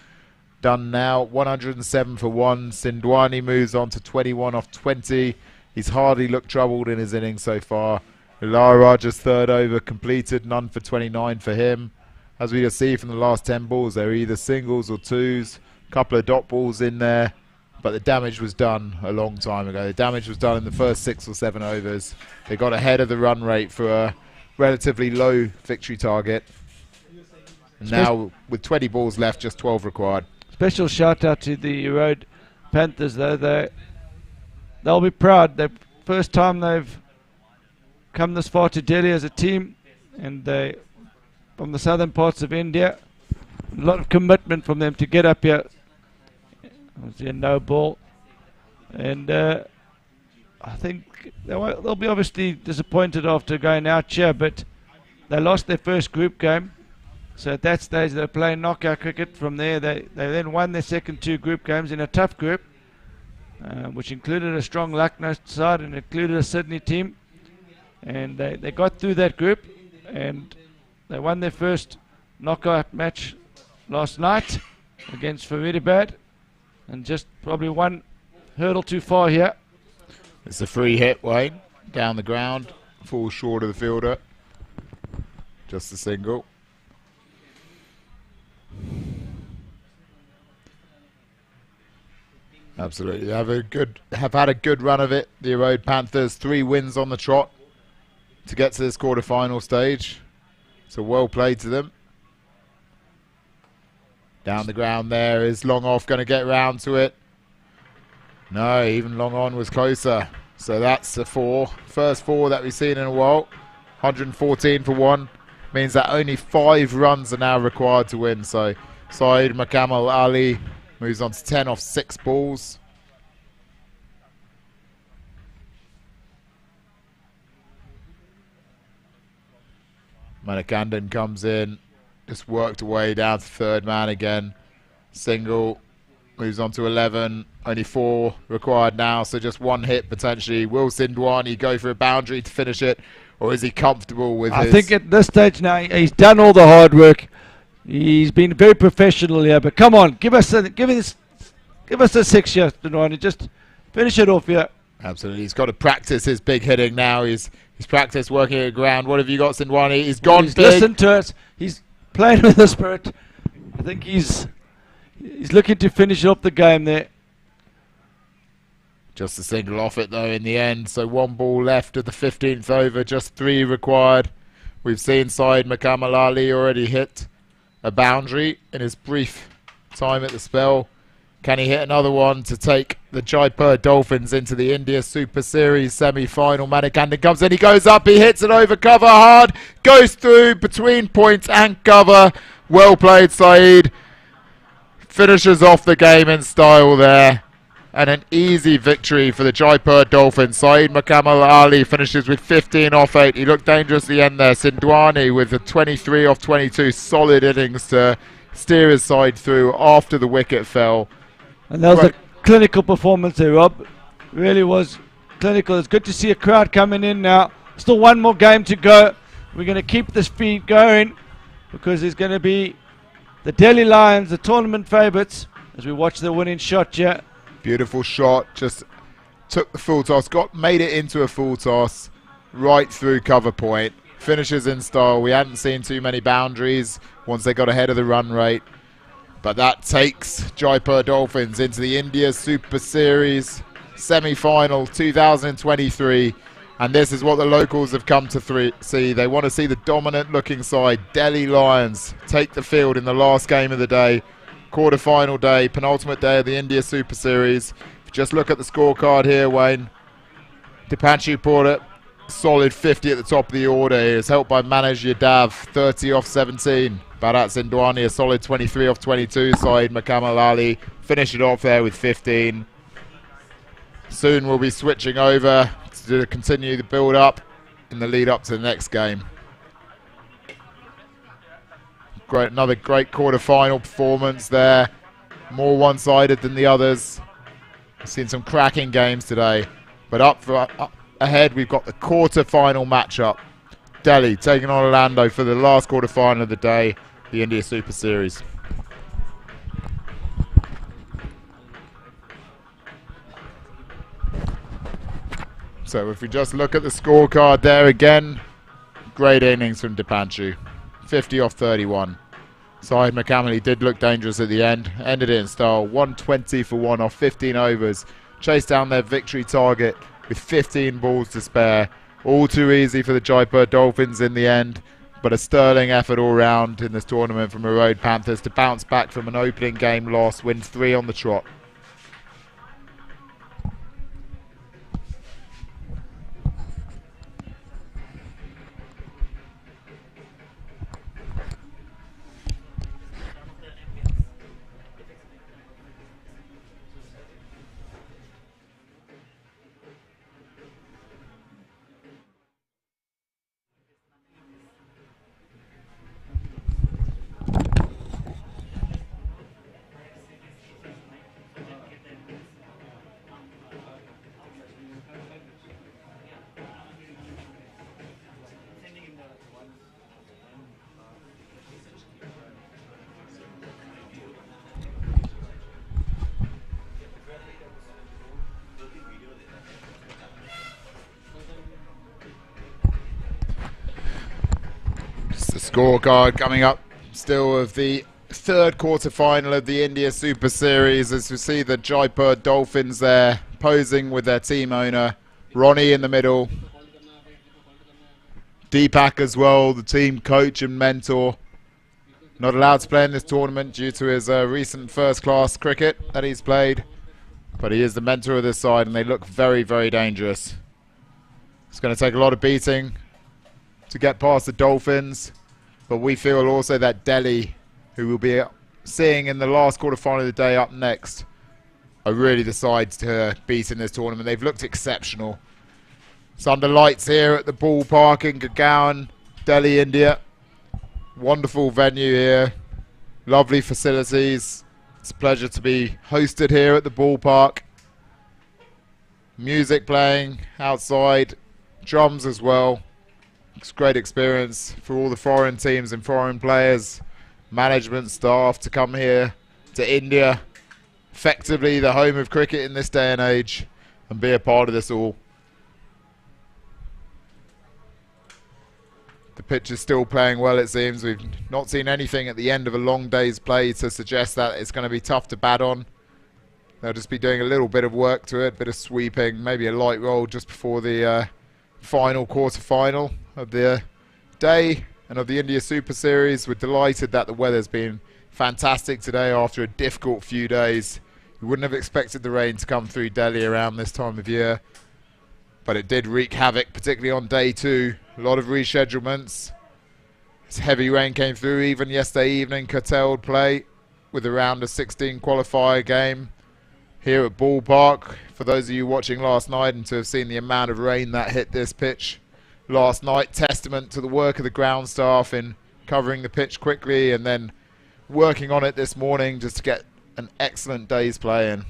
done now, 107 for 1. Sindwani moves on to 21 off 20. He's hardly looked troubled in his innings so far. Elia Raja's third over completed, none for 29 for him. As we can see from the last 10 balls, they're either singles or twos. A couple of dot balls in there. But the damage was done a long time ago. The damage was done in the first 6 or 7 overs. They got ahead of the run rate for a relatively low victory target. And now, with 20 balls left, just 12 required. Special shout out to the Erode Panthers, though. They'll be proud. The first time they've come this far to Delhi as a team, and they from the southern parts of India. A lot of commitment from them to get up here. Obviously a no ball, and I think they'll be obviously disappointed after going out here, but they lost their first group game, so at that stage they were playing knockout cricket. From there they then won their second 2 group games in a tough group, which included a strong Lucknow side and included a Sydney team, and they got through that group, and they won their first knockout match last night against Faridabad. And just probably one hurdle too far here. It's a free hit, Wayne. Down the ground. Falls short of the fielder. Just a single. Absolutely. Have had a good run of it. The Erode Panthers, 3 wins on the trot to get to this quarter-final stage. So well played to them. Down the ground there. Is Long Off going to get round to it? No, even Long On was closer. So that's a 4. First 4 that we've seen in a while. 114 for 1. Means that only 5 runs are now required to win. So Saeed Mukamal Ali moves on to 10 off 6 balls. Manikandan comes in, just worked away down to third man again. Single, moves on to 11, only 4 required now, so just 1 hit potentially. Will Sindwani go for a boundary to finish it, or is he comfortable with I think at this stage now, he's done all the hard work. He's been very professional here, but come on, give us a 6 here, Sindwani. Just finish it off here. Absolutely, he's got to practice his big hitting now. He's practiced working at ground. What have you got, Sindwani? He's gone He's big. listened to it. He's playing with the spirit. I think he's looking to finish off the game there. Just a single off it though in the end. So 1 ball left of the 15th over. Just 3 required. We've seen Saeed Mukamal Ali already hit a boundary in his brief time at the spell. Can he hit another one to take the Jaipur Dolphins into the India Super Series semi-final? Manikandan comes in, he goes up, he hits it over cover hard, goes through between points and cover. Well played, Saeed. Finishes off the game in style there. And an easy victory for the Jaipur Dolphins. Saeed Mukamal Ali finishes with 15 off 8. He looked dangerous at the end there. Sindwani with a 23 off 22. Solid innings to steer his side through after the wicket fell. And that was a clinical performance there, Rob. Really was clinical. It's good to see a crowd coming in now. Still 1 more game to go. We're going to keep this feed going because there's going to be the Delhi Lions, the tournament favourites, as we watch the winning shot here. Beautiful shot. Just took the full toss. Made it into a full toss right through cover point. Finishes in style. We hadn't seen too many boundaries once they got ahead of the run rate. But that takes Jaipur Dolphins into the India Super Series semi-final 2023. And this is what the locals have come to see. They want to see the dominant looking side, Delhi Lions, take the field in the last game of the day. Quarter-final day, penultimate day of the India Super Series. Just look at the scorecard here, Wayne. Dipanshu Pura, solid 50 at the top of the order. He is helped by Manoj Yadav, 30 off 17. Bharat Sindwani, a solid 23 off 22. Saeed Mukamal Ali, finish it off there with 15. Soon we'll be switching over to continue the build-up in the lead-up to the next game. Another great quarter-final performance there. More one-sided than the others. We've seen some cracking games today. But up ahead, we've got the quarter-final matchup. Delhi taking on Orlando for the last quarter-final of the day, the India Super Series. So if we just look at the scorecard there again, great innings from Dipanshu. 50 off 31. Saeed Mukamal did look dangerous at the end. Ended it in style. 120 for 1 off 15 overs. Chased down their victory target with 15 balls to spare. All too easy for the Jaipur Dolphins in the end. But a sterling effort all round in this tournament from Erode Panthers to bounce back from an opening game loss. Win 3 on the trot. Scorecard coming up still of the third quarter final of the India Super Series, as we see the Jaipur Dolphins there posing with their team owner Ronnie in the middle, Deepak as well, the team coach and mentor, Not allowed to play in this tournament due to his recent first-class cricket that he's played. But he is the mentor of this side, and they look very, very dangerous. It's going to take a lot of beating to get past the Dolphins. But we feel also that Delhi, who we'll be seeing in the last quarter-final of the day up next, are really the side to beat in this tournament. They've looked exceptional. It's under lights here at the ballpark in Gurgaon, Delhi, India. Wonderful venue here. Lovely facilities. It's a pleasure to be hosted here at the ballpark. Music playing outside. Drums as well. It's a great experience for all the foreign teams and foreign players, management staff to come here to India, effectively the home of cricket in this day and age, and be a part of this all. The pitch is still playing well, it seems. We've not seen anything at the end of a long day's play to suggest that it's going to be tough to bat on. They'll just be doing a little bit of work to it, bit of sweeping, maybe a light roll just before the final quarter-final of the day and of the India Super Series. We're delighted that the weather's been fantastic today after a difficult few days. We wouldn't have expected the rain to come through Delhi around this time of year, but it did wreak havoc, particularly on day 2. A lot of reschedulements. This heavy rain came through even yesterday evening, curtailed play with a round of 16 qualifier game here at Ballpark. For those of you watching last night and to have seen the amount of rain that hit this pitch last night, testament to the work of the ground staff in covering the pitch quickly and then working on it this morning just to get an excellent day's play in.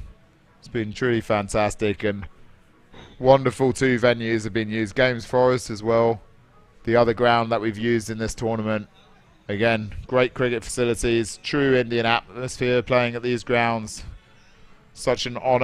It's been truly fantastic, and wonderful 2 venues have been used. Games Forest as well, the other ground that we've used in this tournament. Again, great cricket facilities, true Indian atmosphere playing at these grounds. Such an honour